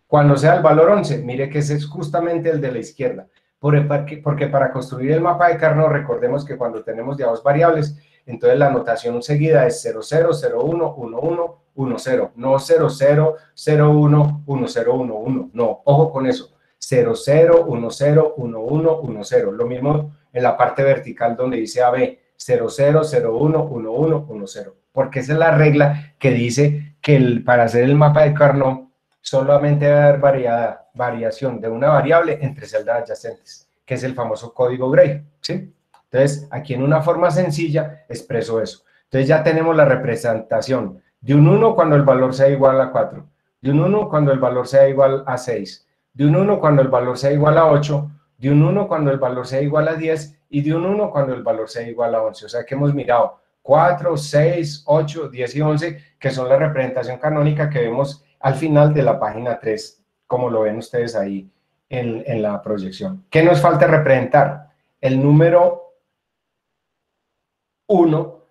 Cuando sea el valor 11, mire que ese es justamente el de la izquierda. Porque para construir el mapa de Carnot, recordemos que cuando tenemos ya dos variables, entonces la notación seguida es 0, 0, 0, 1, 1, 1, 1, 0. No 0, 0, 0, 1, 1, 0, 1, 1. No, ojo con eso. 0, 0, 1, 0, 1, 1, 1, 0. Lo mismo en la parte vertical donde dice AB, 0, 0, 0, 1, 1, 1, 1, 0. Porque esa es la regla que dice que para hacer el mapa de Carnot solamente va a haber variación de una variable entre celdas adyacentes, que es el famoso código Gray, ¿sí? Entonces, aquí en una forma sencilla expreso eso. Entonces ya tenemos la representación de un 1 cuando el valor sea igual a 4, de un 1 cuando el valor sea igual a 6, de un 1 cuando el valor sea igual a 8, de un 1 cuando el valor sea igual a 10 y de un 1 cuando el valor sea igual a 11. O sea que hemos mirado 4, 6, 8, 10 y 11, que son la representación canónica que vemos al final de la página 3, como lo ven ustedes ahí en la proyección. ¿Qué nos falta representar? El número 1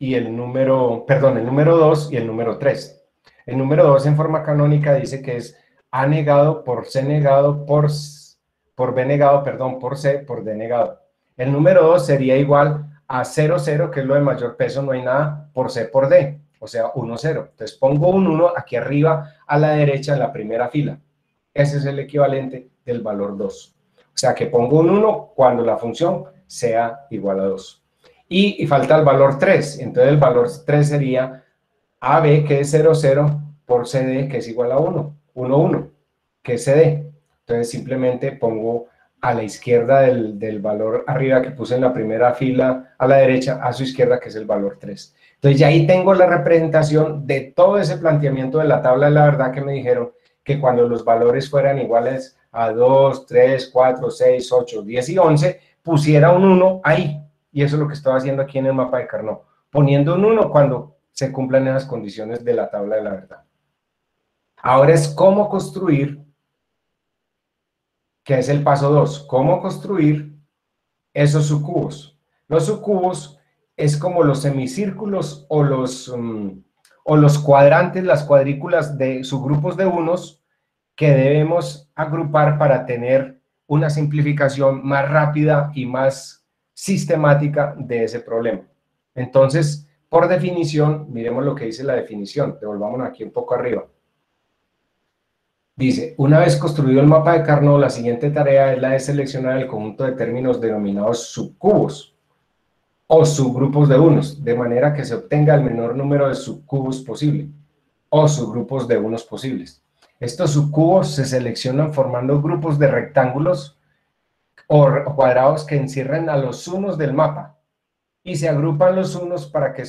y el número 2 y el número 3. El número 2 en forma canónica dice que es A negado por C negado por B negado, perdón, por C por D negado. El número 2 sería igual a 0, 0, que es lo de mayor peso, no hay nada, por C por D, o sea, 1, 0. Entonces pongo un 1 aquí arriba a la derecha en la primera fila. Ese es el equivalente del valor 2. O sea que pongo un 1 cuando la función sea igual a 2. Y falta el valor 3. Entonces el valor 3 sería AB, que es 0, 0, por CD, que es igual a 1, 1, 1, que es CD. Entonces simplemente pongo a la izquierda del valor arriba que puse en la primera fila, a la derecha, a su izquierda, que es el valor 3. Entonces ya ahí tengo la representación de todo ese planteamiento de la tabla de la verdad que me dijeron que cuando los valores fueran iguales a 2, 3, 4, 6, 8, 10 y 11, pusiera un 1 ahí. Y eso es lo que estoy haciendo aquí en el mapa de Carnot, poniendo un 1 cuando se cumplan esas condiciones de la tabla de la verdad. Ahora es cómo construir, que es el paso 2, cómo construir esos subcubos. Los subcubos es como los semicírculos o los cuadrantes, las cuadrículas de subgrupos de unos que debemos agrupar para tener una simplificación más rápida y más sistemática de ese problema. Entonces, por definición, miremos lo que dice la definición, devolvámonos aquí un poco arriba. Dice, una vez construido el mapa de Carnot, la siguiente tarea es la de seleccionar el conjunto de términos denominados subcubos o subgrupos de unos, de manera que se obtenga el menor número de subcubos posible o subgrupos de unos posibles. Estos subcubos se seleccionan formando grupos de rectángulos o cuadrados que encierran a los unos del mapa y se agrupan los unos para que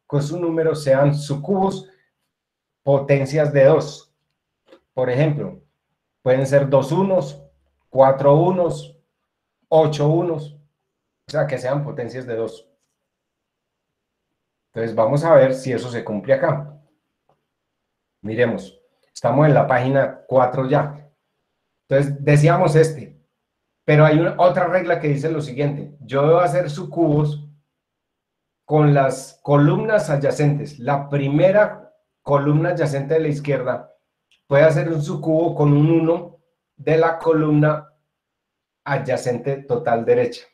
con su número sean subcubos potencias de 2. Por ejemplo, pueden ser 2 unos, 4 unos, 8 unos, o sea que sean potencias de 2. Entonces vamos a ver si eso se cumple acá. Miremos, estamos en la página 4 ya. Entonces decíamos pero hay otra regla que dice lo siguiente: yo debo hacer subcubos con las columnas adyacentes. La primera columna adyacente de la izquierda puede hacer un subcubo con un 1 de la columna adyacente total derecha.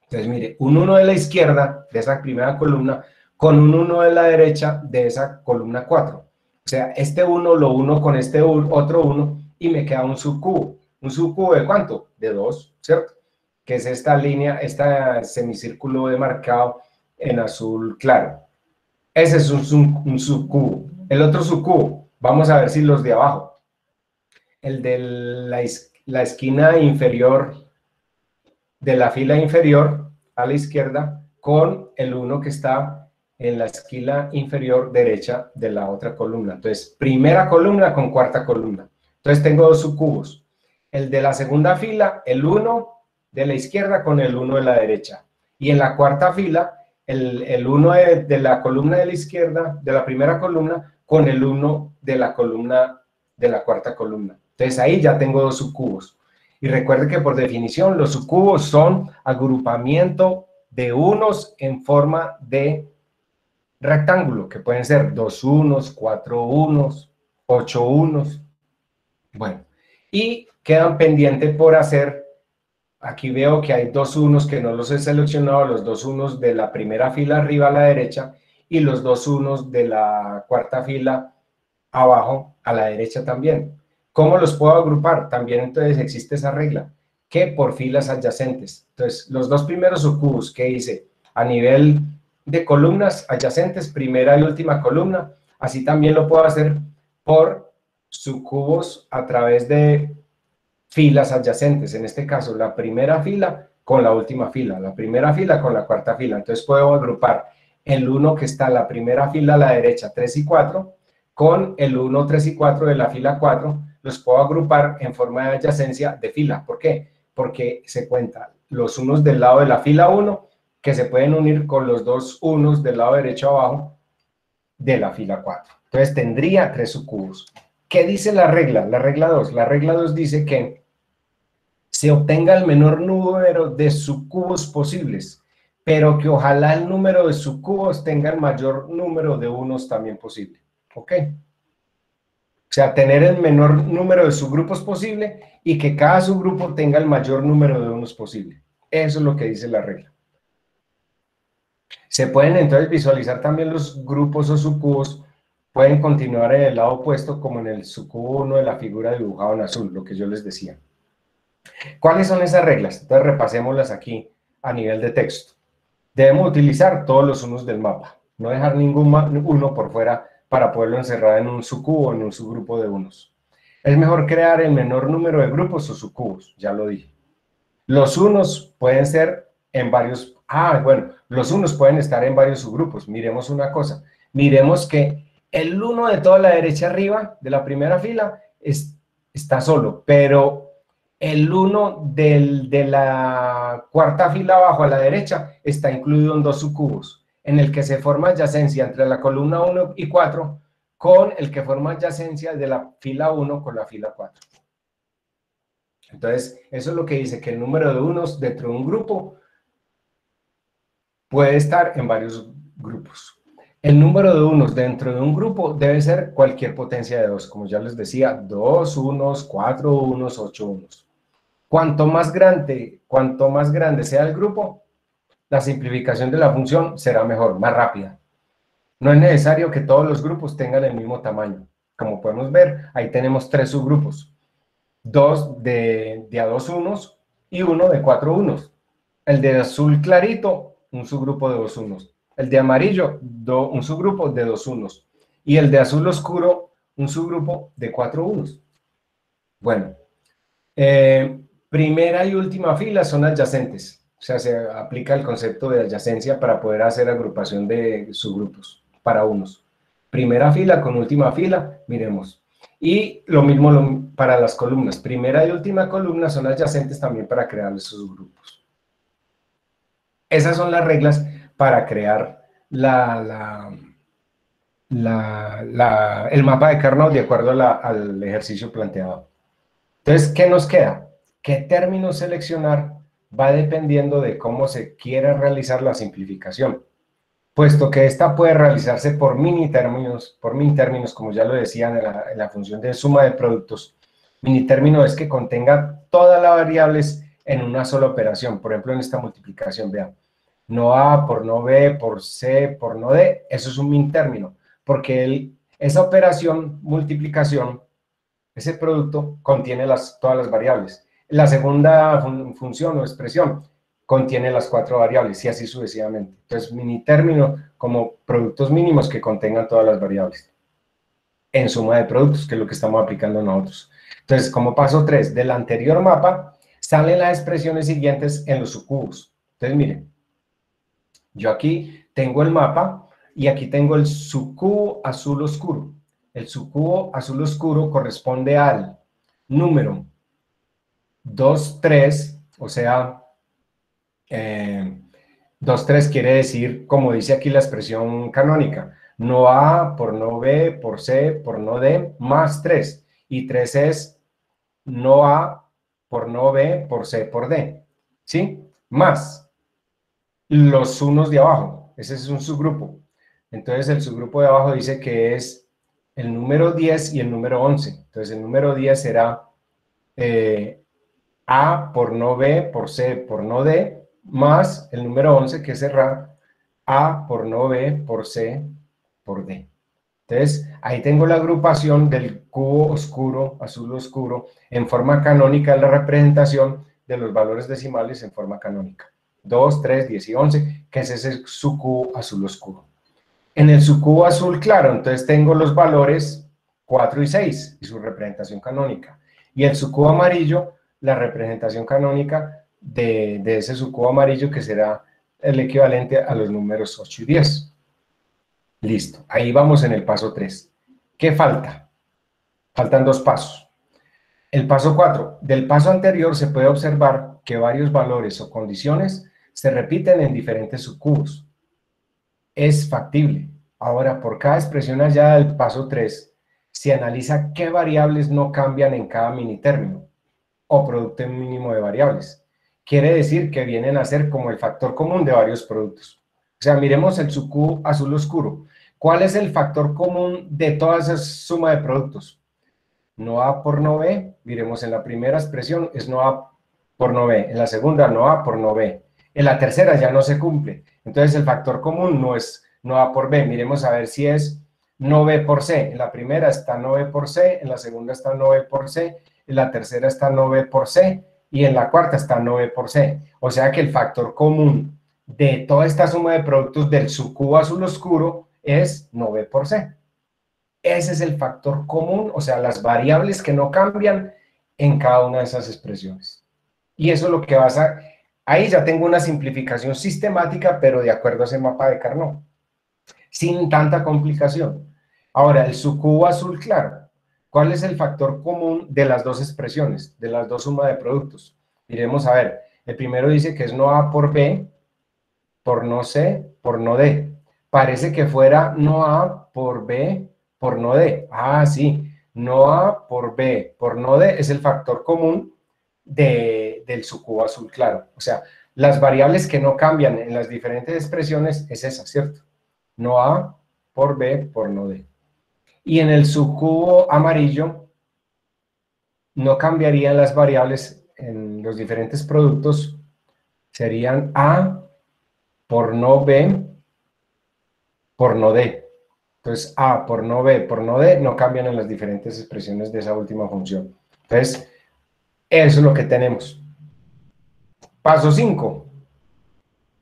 Entonces, mire, un 1 de la izquierda de esa primera columna con un 1 de la derecha de esa columna 4. O sea, este 1 lo uno con este otro 1 y me queda un subcubo. ¿Un subcubo de cuánto? De 2, ¿cierto? Que es esta línea, este semicírculo demarcado en azul claro. Ese es un subcubo. El otro subcubo, vamos a ver si los de abajo. El de la esquina inferior, de la fila inferior a la izquierda, con el 1 que está en la esquina inferior derecha de la otra columna. Entonces, primera columna con cuarta columna. Entonces, tengo dos subcubos. El de la segunda fila, el 1 de la izquierda con el 1 de la derecha. Y en la cuarta fila, el 1 de la columna de la izquierda, de la primera columna, con el 1 de la columna de la cuarta columna. Entonces ahí ya tengo dos subcubos. Y recuerde que por definición los subcubos son agrupamiento de unos en forma de rectángulo, que pueden ser 2 unos, 4 unos, 8 unos. Bueno, y quedan pendientes por hacer. Aquí veo que hay 2 unos que no los he seleccionado, los 2 unos de la primera fila arriba a la derecha y los 2 unos de la cuarta fila abajo a la derecha también. ¿Cómo los puedo agrupar? También entonces existe esa regla, que por filas adyacentes. Entonces, los dos primeros subcubos que hice a nivel de columnas adyacentes, primera y última columna, así también lo puedo hacer por subcubos a través de filas adyacentes. En este caso, la primera fila con la última fila, la primera fila con la cuarta fila. Entonces puedo agrupar el 1 que está en la primera fila a la derecha, 3 y 4, con el 1, 3 y 4 de la fila 4, los puedo agrupar en forma de adyacencia de fila. ¿Por qué? Porque se cuentan los unos del lado de la fila 1 que se pueden unir con los dos unos del lado derecho abajo de la fila 4. Entonces tendría 3 subcubos. ¿Qué dice la regla? La regla 2. La regla 2 dice que se obtenga el menor número de subcubos posibles, pero que ojalá el número de subcubos tenga el mayor número de unos también posible. ¿Ok? O sea, tener el menor número de subgrupos posible y que cada subgrupo tenga el mayor número de unos posible. Eso es lo que dice la regla. Se pueden entonces visualizar también los grupos o subcubos. Pueden continuar en el lado opuesto como en el subcubo 1 de la figura dibujada en azul, lo que yo les decía. ¿Cuáles son esas reglas? Entonces repasémoslas aquí a nivel de texto. Debemos utilizar todos los unos del mapa, no dejar ningún uno por fuera para poderlo encerrar en un subcubo o en un subgrupo de unos. Es mejor crear el menor número de grupos o subcubos, ya lo dije. Los unos pueden ser en varios... los unos pueden estar en varios subgrupos. Miremos una cosa. Miremos que el 1 de toda la derecha arriba, de la primera fila, está solo, pero el 1 de la cuarta fila abajo a la derecha está incluido en dos subcubos, en el que se forma adyacencia entre la columna 1 y 4 con el que forma adyacencia de la fila 1 con la fila 4. Entonces, eso es lo que dice que el número de unos dentro de un grupo puede estar en varios grupos. El número de unos dentro de un grupo debe ser cualquier potencia de 2, como ya les decía, 2 unos, 4 unos, 8 unos. Cuanto más grande sea el grupo, la simplificación de la función será mejor, más rápida. No es necesario que todos los grupos tengan el mismo tamaño. Como podemos ver, ahí tenemos 3 subgrupos. 2 de a 2 unos y 1 de 4 unos. El de azul clarito, un subgrupo de 2 unos. El de amarillo, un subgrupo de 2 unos. Y el de azul oscuro, un subgrupo de 4 unos. Bueno, primera y última fila son adyacentes. O sea, se aplica el concepto de adyacencia para poder hacer agrupación de subgrupos para unos. Primera fila con última fila, miremos. Y lo mismo para las columnas. Primera y última columna son adyacentes también para crear esos subgrupos. Esas son las reglas para crear el mapa de Carnot de acuerdo al ejercicio planteado. Entonces, ¿qué nos queda? ¿Qué término seleccionar? Va dependiendo de cómo se quiera realizar la simplificación, puesto que esta puede realizarse por mini términos, como ya lo decía en la función de suma de productos. Mini término es que contenga todas las variables en una sola operación. Por ejemplo, en esta multiplicación, vean, no A por no B, por C, por no D, eso es un min término, porque esa operación, multiplicación, ese producto contiene todas las variables. La segunda función o expresión contiene las 4 variables y así sucesivamente. Entonces, mini término como productos mínimos que contengan todas las variables en suma de productos, que es lo que estamos aplicando nosotros. Entonces, como paso 3 del anterior mapa, salen las expresiones siguientes en los subcubos. Entonces, miren, yo aquí tengo el mapa y aquí tengo el subcubo azul oscuro. El subcubo azul oscuro corresponde al número 2, 3, o sea, 2, 3 quiere decir, como dice aquí la expresión canónica, no A por no B, por C, por no D, más 3. Y 3 es no A por no B, por C, por D. ¿Sí? Más los unos de abajo. Ese es un subgrupo. Entonces, el subgrupo de abajo dice que es el número 10 y el número 11. Entonces, el número 10 será A por no B, por C, por no D, más el número 11 que será A por no B, por C, por D. Entonces, ahí tengo la agrupación del cubo oscuro, azul oscuro, en forma canónica en la representación de los valores decimales en forma canónica. 2, 3, 10 y 11, que es ese subcubo azul oscuro. En el subcubo azul claro, entonces tengo los valores 4 y 6 y su representación canónica. Y el subcubo amarillo, la representación canónica de ese subcubo amarillo, que será el equivalente a los números 8 y 10. Listo, ahí vamos en el paso 3. ¿Qué falta? Faltan 2 pasos. El paso 4. Del paso anterior se puede observar que varios valores o condiciones se repiten en diferentes subcubos. Es factible. Ahora, por cada expresión hallada del paso 3, se analiza qué variables no cambian en cada minitérmino o producto mínimo de variables. Quiere decir que vienen a ser como el factor común de varios productos. O sea, miremos el subcubo azul oscuro. ¿Cuál es el factor común de toda esa suma de productos? No A por no B, miremos en la primera expresión es no A por no B, en la segunda no A por no B, en la tercera ya no se cumple, entonces el factor común no es no A por B, miremos a ver si es no B por C, en la primera está no B por C, en la segunda está no B por C, en la tercera está no B por C, y en la cuarta está no B por C, o sea que el factor común de toda esta suma de productos del subcubo azul oscuro es no B por C. Ese es el factor común, o sea, las variables que no cambian en cada una de esas expresiones. Y eso es lo que vas a... Ahí ya tengo una simplificación sistemática, pero de acuerdo a ese mapa de Carnot, sin tanta complicación. Ahora, el subcubo azul claro. ¿Cuál es el factor común de las dos expresiones, de las dos sumas de productos? Miremos a ver. El primero dice que es no A por B, por no C, por no D. Parece que fuera no A por B, por no D. Ah, sí. No A por B, por no D es el factor común del subcubo azul claro. O sea, las variables que no cambian en las diferentes expresiones es esa, ¿cierto? No A por B, por no D. Y en el subcubo amarillo no cambiarían las variables en los diferentes productos. Serían A por no B, por no D. Entonces, A por no B, por no D, no cambian en las diferentes expresiones de esa última función. Entonces, eso es lo que tenemos. Paso 5.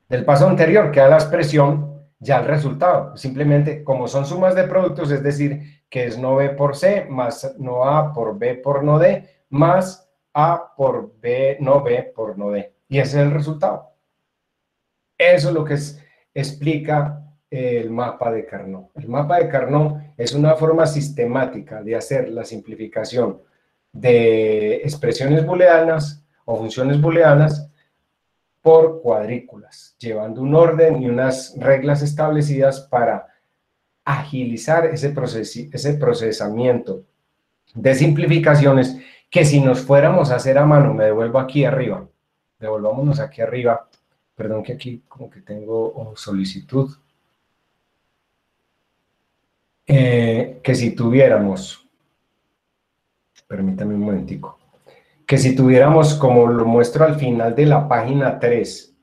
Del paso anterior queda la expresión, ya el resultado. Simplemente, como son sumas de productos, es decir, que es no B por C, más no A por B por no D, más A por B, no B por no D. Y ese es el resultado. Eso es lo que explica el mapa de Carnot. El mapa de Carnot es una forma sistemática de hacer la simplificación de expresiones booleanas o funciones booleanas por cuadrículas, llevando un orden y unas reglas establecidas para agilizar ese procesamiento de simplificaciones que si nos fuéramos a hacer a mano, me devuelvo aquí arriba, devolvámonos aquí arriba, perdón que aquí como que tengo solicitud, que si tuviéramos, permítame un momentico, que si tuviéramos, como lo muestro al final de la página 3,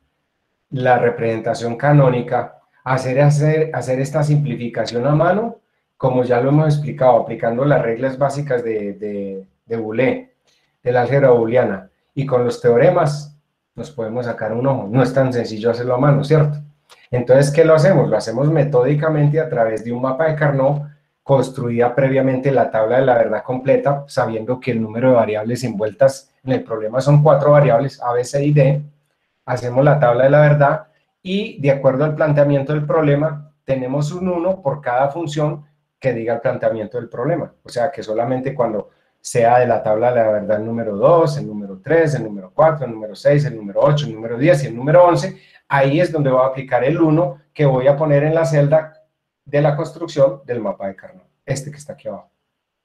la representación canónica, hacer esta simplificación a mano, como ya lo hemos explicado, aplicando las reglas básicas de Boole, de la álgebra booleana, y con los teoremas nos podemos sacar un ojo. No es tan sencillo hacerlo a mano, ¿cierto? Entonces, ¿qué lo hacemos? Lo hacemos metódicamente a través de un mapa de Carnot, construida previamente la tabla de la verdad completa, sabiendo que el número de variables envueltas en el problema son 4 variables, A, B, C y D. Hacemos la tabla de la verdad y, de acuerdo al planteamiento del problema, tenemos un 1 por cada función que diga el planteamiento del problema. O sea, que solamente cuando sea de la tabla de la verdad el número 2, el número 3, el número 4, el número 6, el número 8, el número 10 y el número 11, ahí es donde voy a aplicar el 1 que voy a poner en la celda de la construcción del mapa de Carnot, este que está aquí abajo.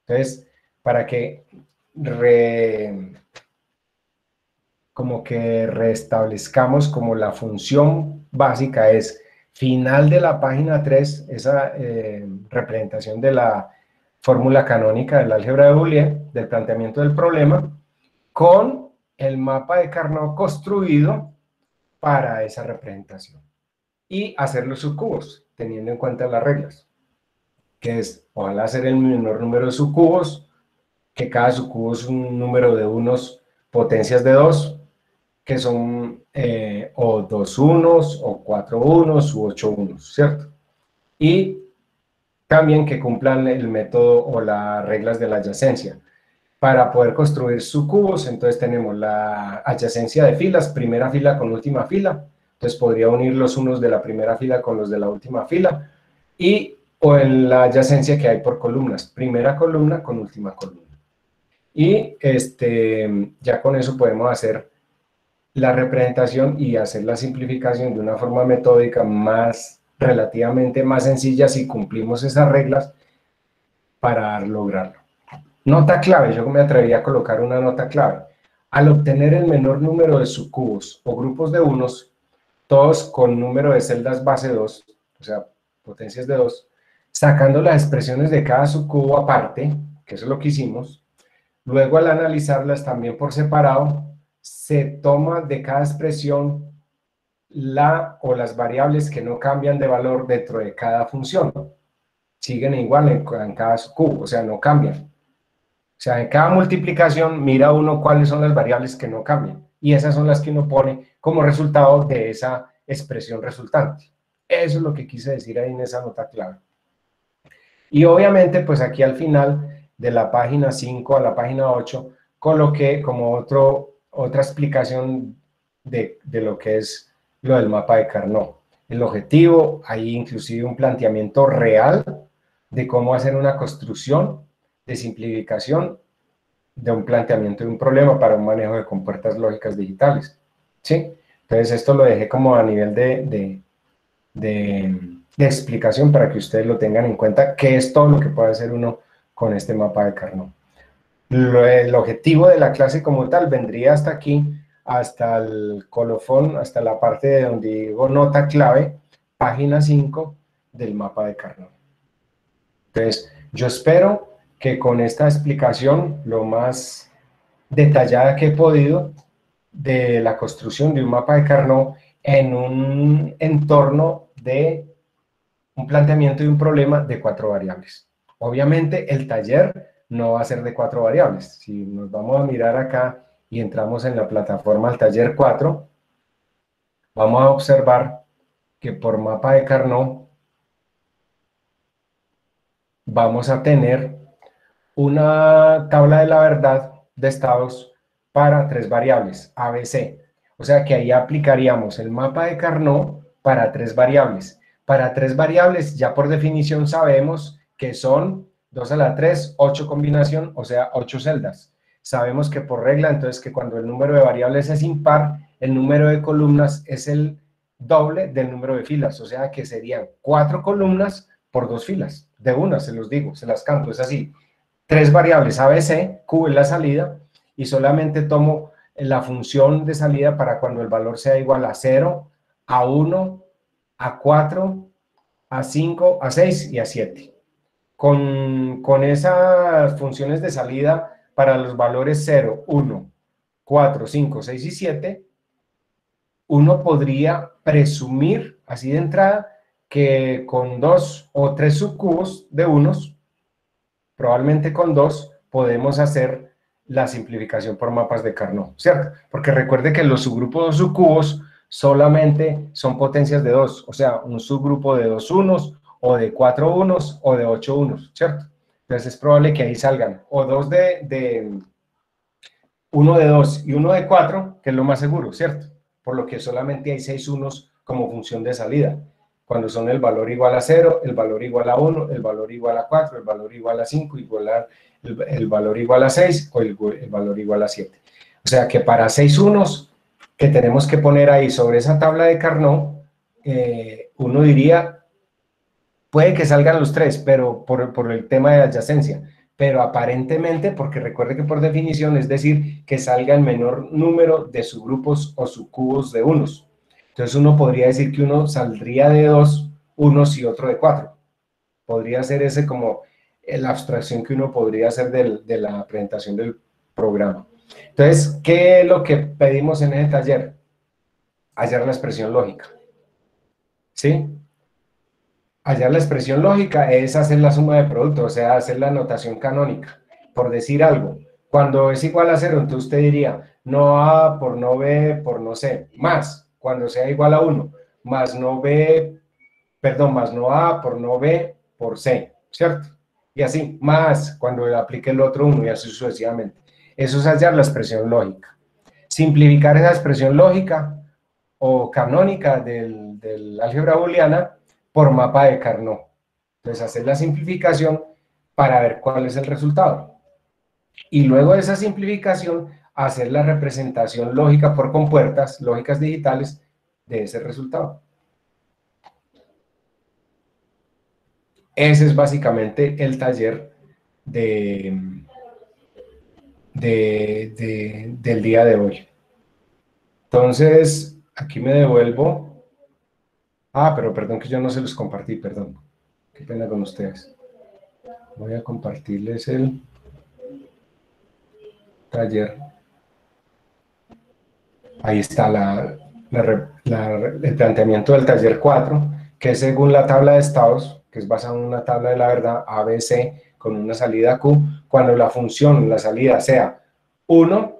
Entonces, para que como que restablezcamos como la función básica es final de la página 3, esa representación de la fórmula canónica del álgebra de Boole, del planteamiento del problema, con el mapa de Carnot construido para esa representación. Y hacer los subcubos, teniendo en cuenta las reglas, que es, ojalá hacer el menor número de subcubos, que cada subcubo es un número de unos potencias de 2, que son o 2 unos, o 4 unos, u 8 unos, ¿cierto? Y cambien, que cumplan el método o las reglas de la adyacencia. Para poder construir subcubos, entonces tenemos la adyacencia de filas, primera fila con última fila, entonces podría unir los unos de la primera fila con los de la última fila, o en la adyacencia que hay por columnas, primera columna con última columna. Y ya con eso podemos hacer la representación y hacer la simplificación de una forma metódica relativamente más sencilla si cumplimos esas reglas para lograrlo. Nota clave, yo me atreví a colocar una nota clave. Al obtener el menor número de subcubos o grupos de unos, todos con número de celdas base 2, o sea, potencias de 2, sacando las expresiones de cada subcubo aparte, que eso es lo que hicimos, luego al analizarlas también por separado, se toma de cada expresión las variables que no cambian de valor dentro de cada función. Siguen igual en cada subcubo, o sea, no cambian. O sea, en cada multiplicación mira uno cuáles son las variables que no cambian. Y esas son las que uno pone como resultado de esa expresión resultante. Eso es lo que quise decir ahí en esa nota clave. Y obviamente, pues aquí al final de la página 5 a la página 8, coloqué como otra explicación de lo que es lo del mapa de Carnot. El objetivo, hay inclusive un planteamiento real de cómo hacer una construcción de simplificación de un planteamiento de un problema para un manejo de compuertas lógicas digitales. ¿Sí? Entonces esto lo dejé como a nivel de explicación para que ustedes lo tengan en cuenta, que es todo lo que puede hacer uno con este mapa de Carnot. El objetivo de la clase como tal vendría hasta aquí, hasta el colofón, hasta la parte de donde digo nota clave, página 5 del mapa de Carnot. Entonces, yo espero que con esta explicación, lo más detallada que he podido, de la construcción de un mapa de Carnot en un entorno de un planteamiento de un problema de 4 variables. Obviamente, el taller no va a ser de 4 variables. Si nos vamos a mirar acá y entramos en la plataforma al taller 4, vamos a observar que por mapa de Carnot vamos a tener una tabla de la verdad de estados para 3 variables, A, B, C. O sea que ahí aplicaríamos el mapa de Carnot para 3 variables. Para 3 variables ya por definición sabemos que son 2 a la 3, 8 combinación, o sea, 8 celdas. Sabemos que por regla, entonces, que cuando el número de variables es impar, el número de columnas es el doble del número de filas, o sea que serían 4 columnas por 2 filas. De una, se los digo, se las canto, es así. 3 variables ABC, Q es la salida, y solamente tomo la función de salida para cuando el valor sea igual a 0, a 1, a 4, a 5, a 6 y a 7. Con esas funciones de salida para los valores 0, 1, 4, 5, 6 y 7, uno podría presumir, así de entrada, que con 2 o 3 subcubos de unos, probablemente con 2, podemos hacer la simplificación por mapas de Carnot, ¿cierto? Porque recuerde que los subgrupos o subcubos solamente son potencias de 2, o sea, un subgrupo de 2 unos, o de 4 unos, o de 8 unos, ¿cierto? Entonces es probable que ahí salgan o 2 uno de 2 y uno de 4, que es lo más seguro, ¿cierto? Por lo que solamente hay 6 unos como función de salida, cuando son el valor igual a 0, el valor igual a 1, el valor igual a 4, el valor igual a 5, el valor igual a 6 o el valor igual a 7. O sea que para 6 unos que tenemos que poner ahí sobre esa tabla de Carnot, uno diría, puede que salgan los 3, pero por el tema de adyacencia, pero aparentemente, porque recuerde que por definición es decir que salga el menor número de subgrupos o subcubos de unos. Entonces uno podría decir que uno saldría de 2 unos y otro de 4. Podría ser ese como la abstracción que uno podría hacer de la presentación del programa. Entonces, ¿qué es lo que pedimos en ese taller? Hallar la expresión lógica. ¿Sí? Hallar la expresión lógica es hacer la suma de productos, o sea, hacer la notación canónica. Por decir algo, cuando es igual a 0, entonces usted diría, no A por no B por no C, más, cuando sea igual a 1, más no B, perdón, más no A por no B por C. ¿cierto? Y así, más cuando aplique el otro 1 y así sucesivamente. Eso es hallar la expresión lógica. Simplificar esa expresión lógica o canónica del álgebra booleana por mapa de Carnot. Entonces, hacer la simplificación para ver cuál es el resultado. Y luego de esa simplificación, hacer la representación lógica por compuertas, lógicas digitales, de ese resultado. Ese es básicamente el taller del día de hoy. Entonces, aquí me devuelvo. Ah, pero perdón que yo no se los compartí, perdón. Qué pena con ustedes. Voy a compartirles el taller. Ahí está el planteamiento del taller 4, que es según la tabla de estados, que es basado en una tabla de la verdad ABC con una salida Q, cuando la función, la salida sea 1,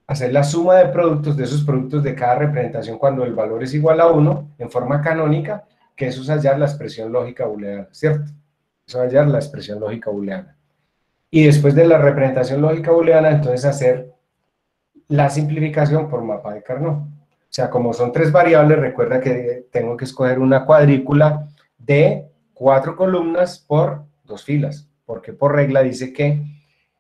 hacer la suma de productos de esos productos de cada representación cuando el valor es igual a 1, en forma canónica, que eso es hallar la expresión lógica booleana, ¿cierto? Eso es hallar la expresión lógica booleana. Y después de la representación lógica booleana, entonces hacer la simplificación por mapa de Carnot. O sea, como son 3 variables, recuerda que tengo que escoger una cuadrícula de 4 columnas por 2 filas, porque por regla dice que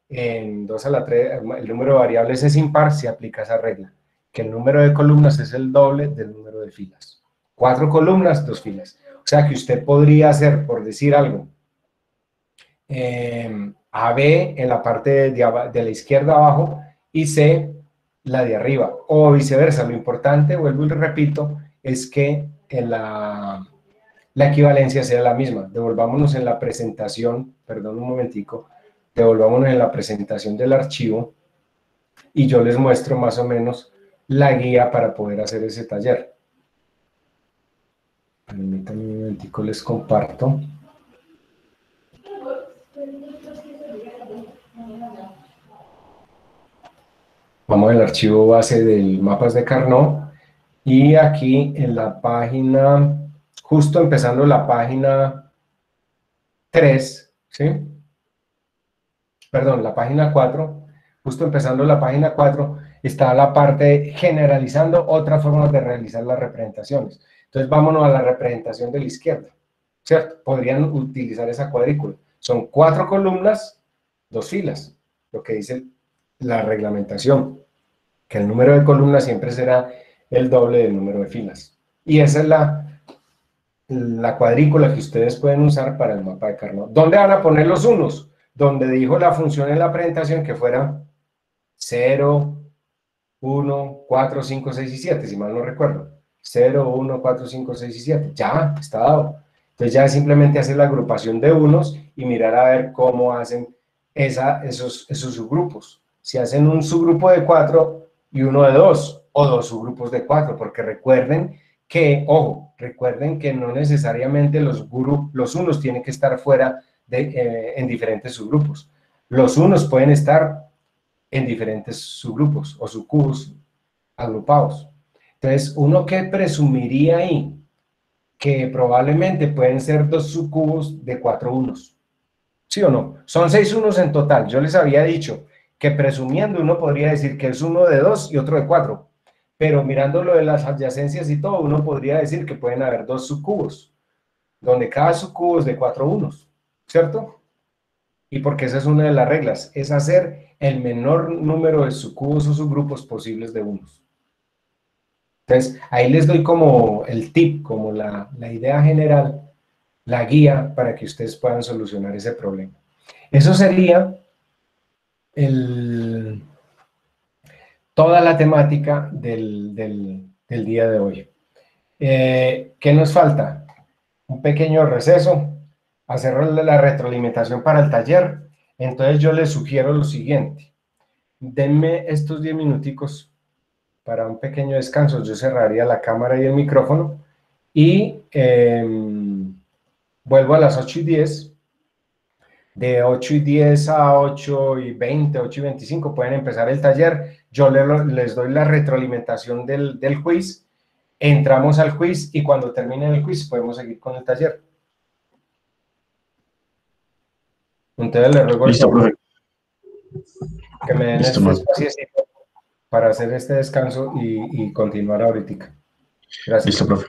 en 2 a la 3 el número de variables es impar, se aplica esa regla, que el número de columnas es el doble del número de filas. 4 columnas, 2 filas. O sea que usted podría hacer, por decir algo, AB en la parte de la izquierda abajo y C la de arriba, o viceversa. Lo importante, vuelvo y repito, es que en la equivalencia sea la misma. Devolvámonos en la presentación, perdón un momentico, devolvámonos en la presentación del archivo y yo les muestro más o menos la guía para poder hacer ese taller. Permítanme un momentico, les comparto. Vamos al archivo base del mapas de Carnot y aquí en la página, justo empezando la página 3, ¿sí? Perdón, la página 4, justo empezando la página 4, está la parte generalizando otras formas de realizar las representaciones. Entonces vámonos a la representación de la izquierda, ¿cierto? Podrían utilizar esa cuadrícula. Son 4 columnas, 2 filas, lo que dice la reglamentación, que el número de columnas siempre será el doble del número de filas. Y esa es la cuadrícula que ustedes pueden usar para el mapa de Carnot. ¿Dónde van a poner los unos? Donde dijo la función en la presentación que fuera 0, 1, 4, 5, 6 y 7, si mal no recuerdo. 0, 1, 4, 5, 6 y 7. Ya, está dado. Entonces ya es simplemente hacer la agrupación de unos y mirar a ver cómo hacen esos subgrupos. Si hacen un subgrupo de 4 y uno de 2, o 2 subgrupos de 4, porque recuerden que, ojo, recuerden que no necesariamente los unos tienen que estar fuera en diferentes subgrupos. Los unos pueden estar en diferentes subgrupos o subcubos agrupados. Entonces, uno que presumiría ahí que probablemente pueden ser 2 subcubos de 4 unos. ¿Sí o no? Son 6 unos en total. Yo les había dicho que presumiendo uno podría decir que es uno de 2 y otro de 4. Pero mirando lo de las adyacencias y todo, uno podría decir que pueden haber 2 subcubos, donde cada subcubo es de 4 unos, ¿cierto? Y porque esa es una de las reglas, es hacer el menor número de subcubos o subgrupos posibles de unos. Entonces, ahí les doy como el tip, como la idea general, la guía para que ustedes puedan solucionar ese problema. Eso sería toda la temática del día de hoy. ¿Qué nos falta? Un pequeño receso, hacer la retroalimentación para el taller. Entonces yo les sugiero lo siguiente. Denme estos 10 minuticos para un pequeño descanso. Yo cerraría la cámara y el micrófono y vuelvo a las 8:10. De 8:10 a 8:20, 8:25 pueden empezar el taller. Yo les doy la retroalimentación del quiz. Entramos al quiz y cuando termine el quiz podemos seguir con el taller. Entonces le ruego el Listo, favor profe. que me den Listo, este profe. espacio para hacer este descanso y continuar ahorita. Gracias. Listo, profe.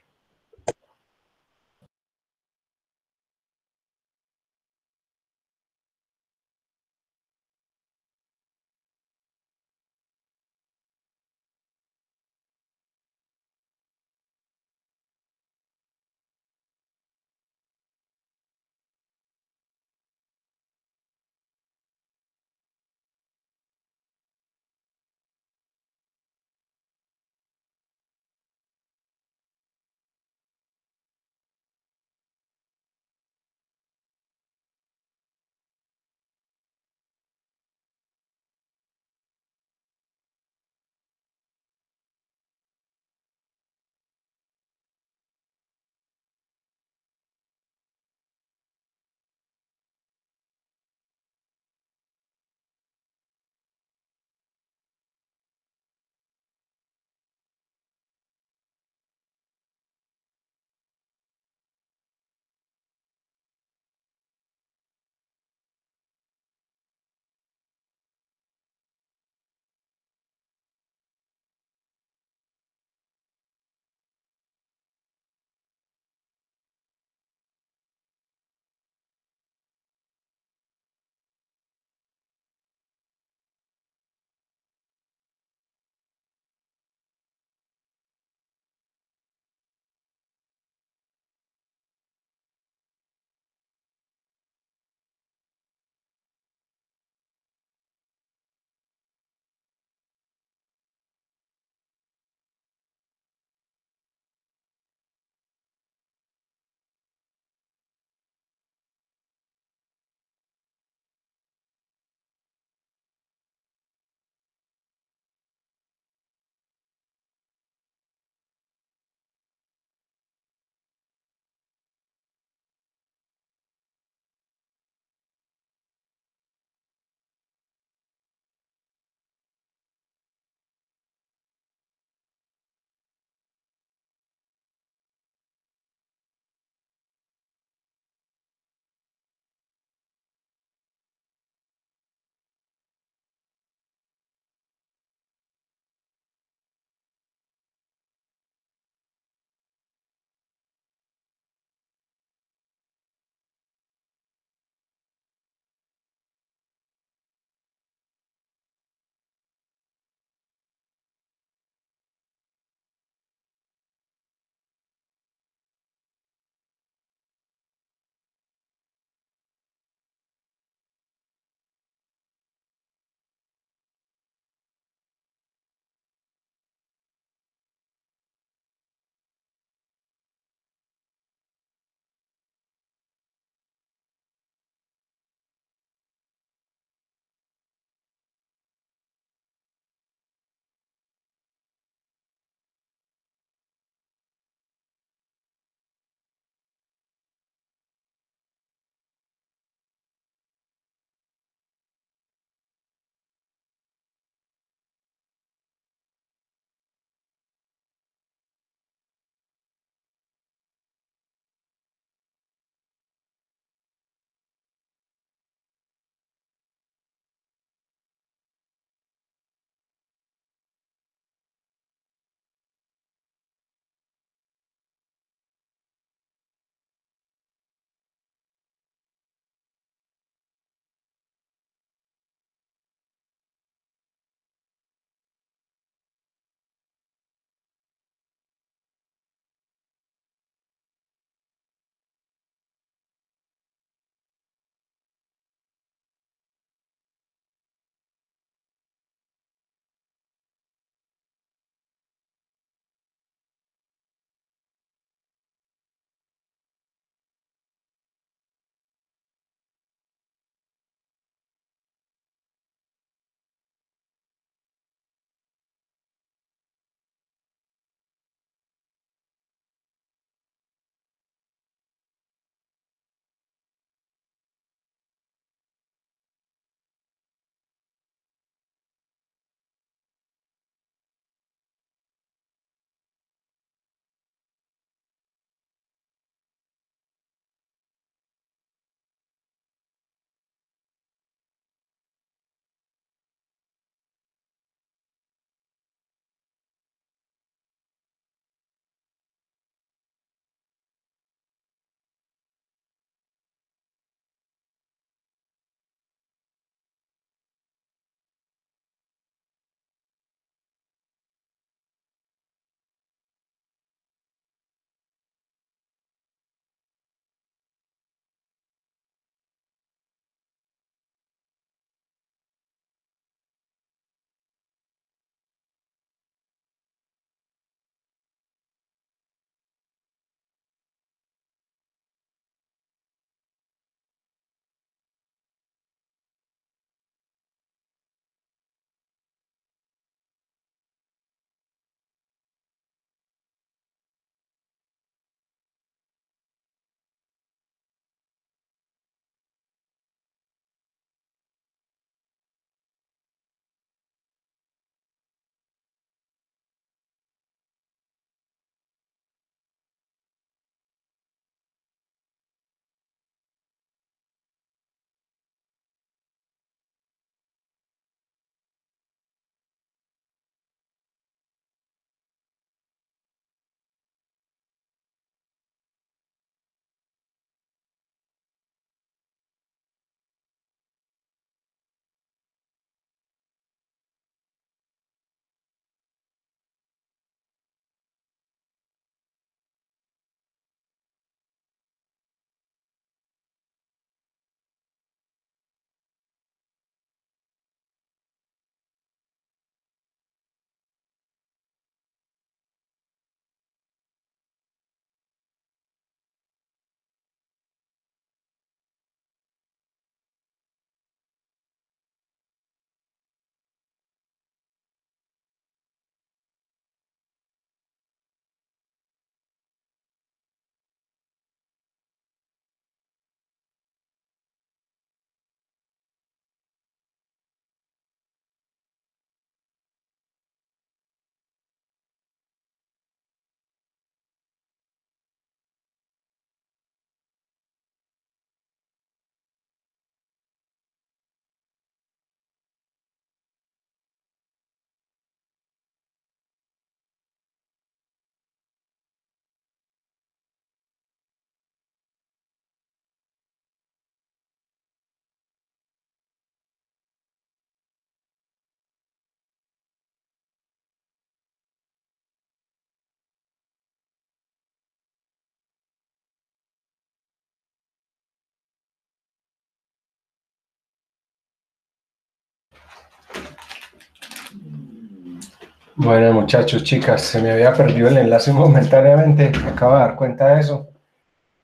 Bueno, muchachos, chicas, se me había perdido el enlace momentáneamente. Me acabo de dar cuenta de eso.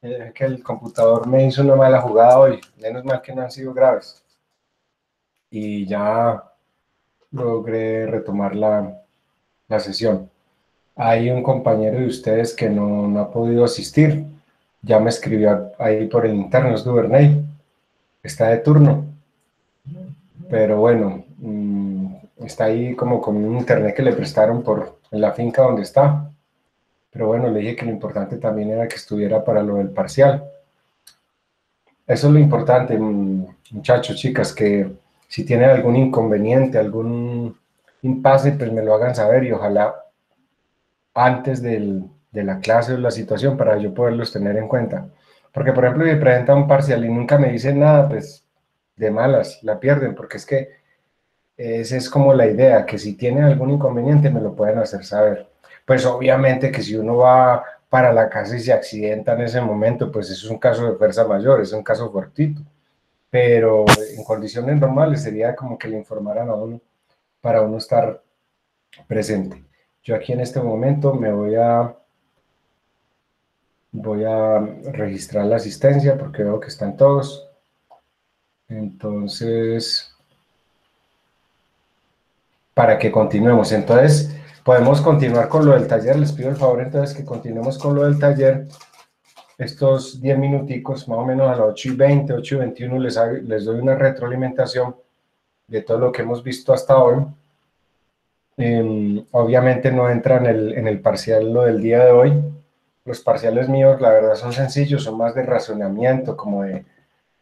Que el computador me hizo una mala jugada hoy. Menos mal que no han sido graves. Y ya logré retomar la sesión. Hay un compañero de ustedes que no ha podido asistir. Ya me escribió ahí por el interno, es Duvernay. Está de turno. Pero bueno, está ahí como con un internet que le prestaron en la finca donde está. Pero bueno, le dije que lo importante también era que estuviera para lo del parcial. Eso es lo importante, muchachos, chicas, que si tienen algún inconveniente, algún impasse, pues me lo hagan saber y ojalá antes de la clase o la situación para yo poderlos tener en cuenta. Porque, por ejemplo, si presenta un parcial y nunca me dicen nada, pues de malas, la pierden, porque es que esa es como la idea, que si tienen algún inconveniente me lo pueden hacer saber. Pues obviamente que si uno va para la casa y se accidenta en ese momento, pues eso es un caso de fuerza mayor, es un caso fortuito. Pero en condiciones normales sería como que le informaran a uno para uno estar presente. Yo aquí en este momento voy a registrar la asistencia porque veo que están todos. Entonces, para que continuemos. Entonces, podemos continuar con lo del taller. Les pido el favor entonces que continuemos con lo del taller. Estos 10 minuticos, más o menos a las 8:20, 8:21, les doy una retroalimentación de todo lo que hemos visto hasta hoy. Obviamente no entra en el parcial lo del día de hoy. Los parciales míos, la verdad, son sencillos, son más de razonamiento, como de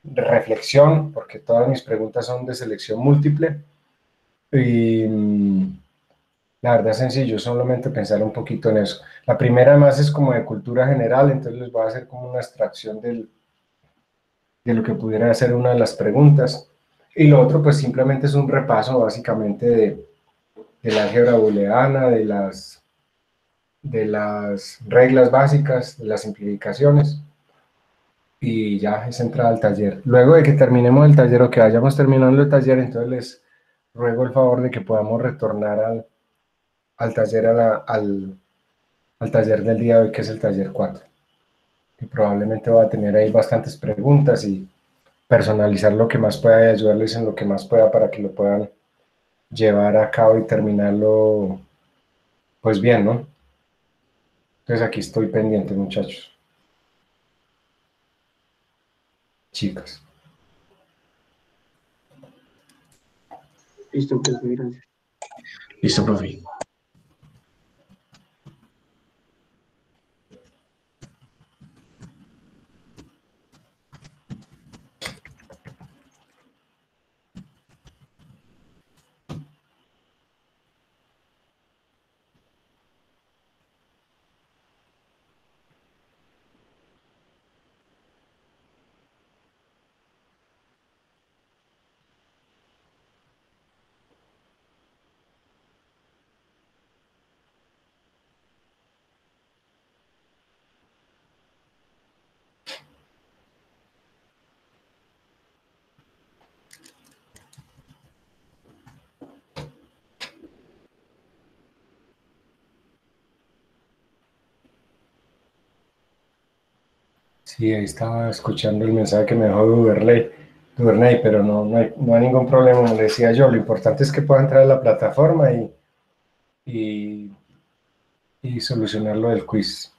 reflexión, porque todas mis preguntas son de selección múltiple. Y la verdad es sencillo, solamente pensar un poquito en eso. La primera más es como de cultura general, entonces les voy a hacer como una extracción de lo que pudiera ser una de las preguntas. Y lo otro, pues simplemente es un repaso básicamente de la álgebra booleana, de las reglas básicas, de las simplificaciones. Y ya es entrada al taller. Luego de que terminemos el taller o que vayamos terminando el taller, entonces les ruego el favor de que podamos retornar al taller, al taller del día de hoy, que es el taller 4. Y probablemente va a tener ahí bastantes preguntas y personalizar lo que más pueda y ayudarles en lo que más pueda para que lo puedan llevar a cabo y terminarlo pues bien, ¿no? Entonces aquí estoy pendiente, muchachos, chicas. Listo, pues, gracias. Listo, profe. Sí, ahí estaba escuchando el mensaje que me dejó Duvernay, pero no hay ningún problema, como le decía yo, lo importante es que pueda entrar a la plataforma y, y solucionar lo del quiz.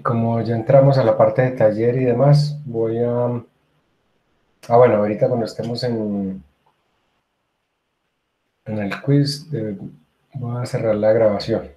Como ya entramos a la parte de taller y demás, voy a... bueno, ahorita cuando estemos en el quiz, voy a cerrar la grabación.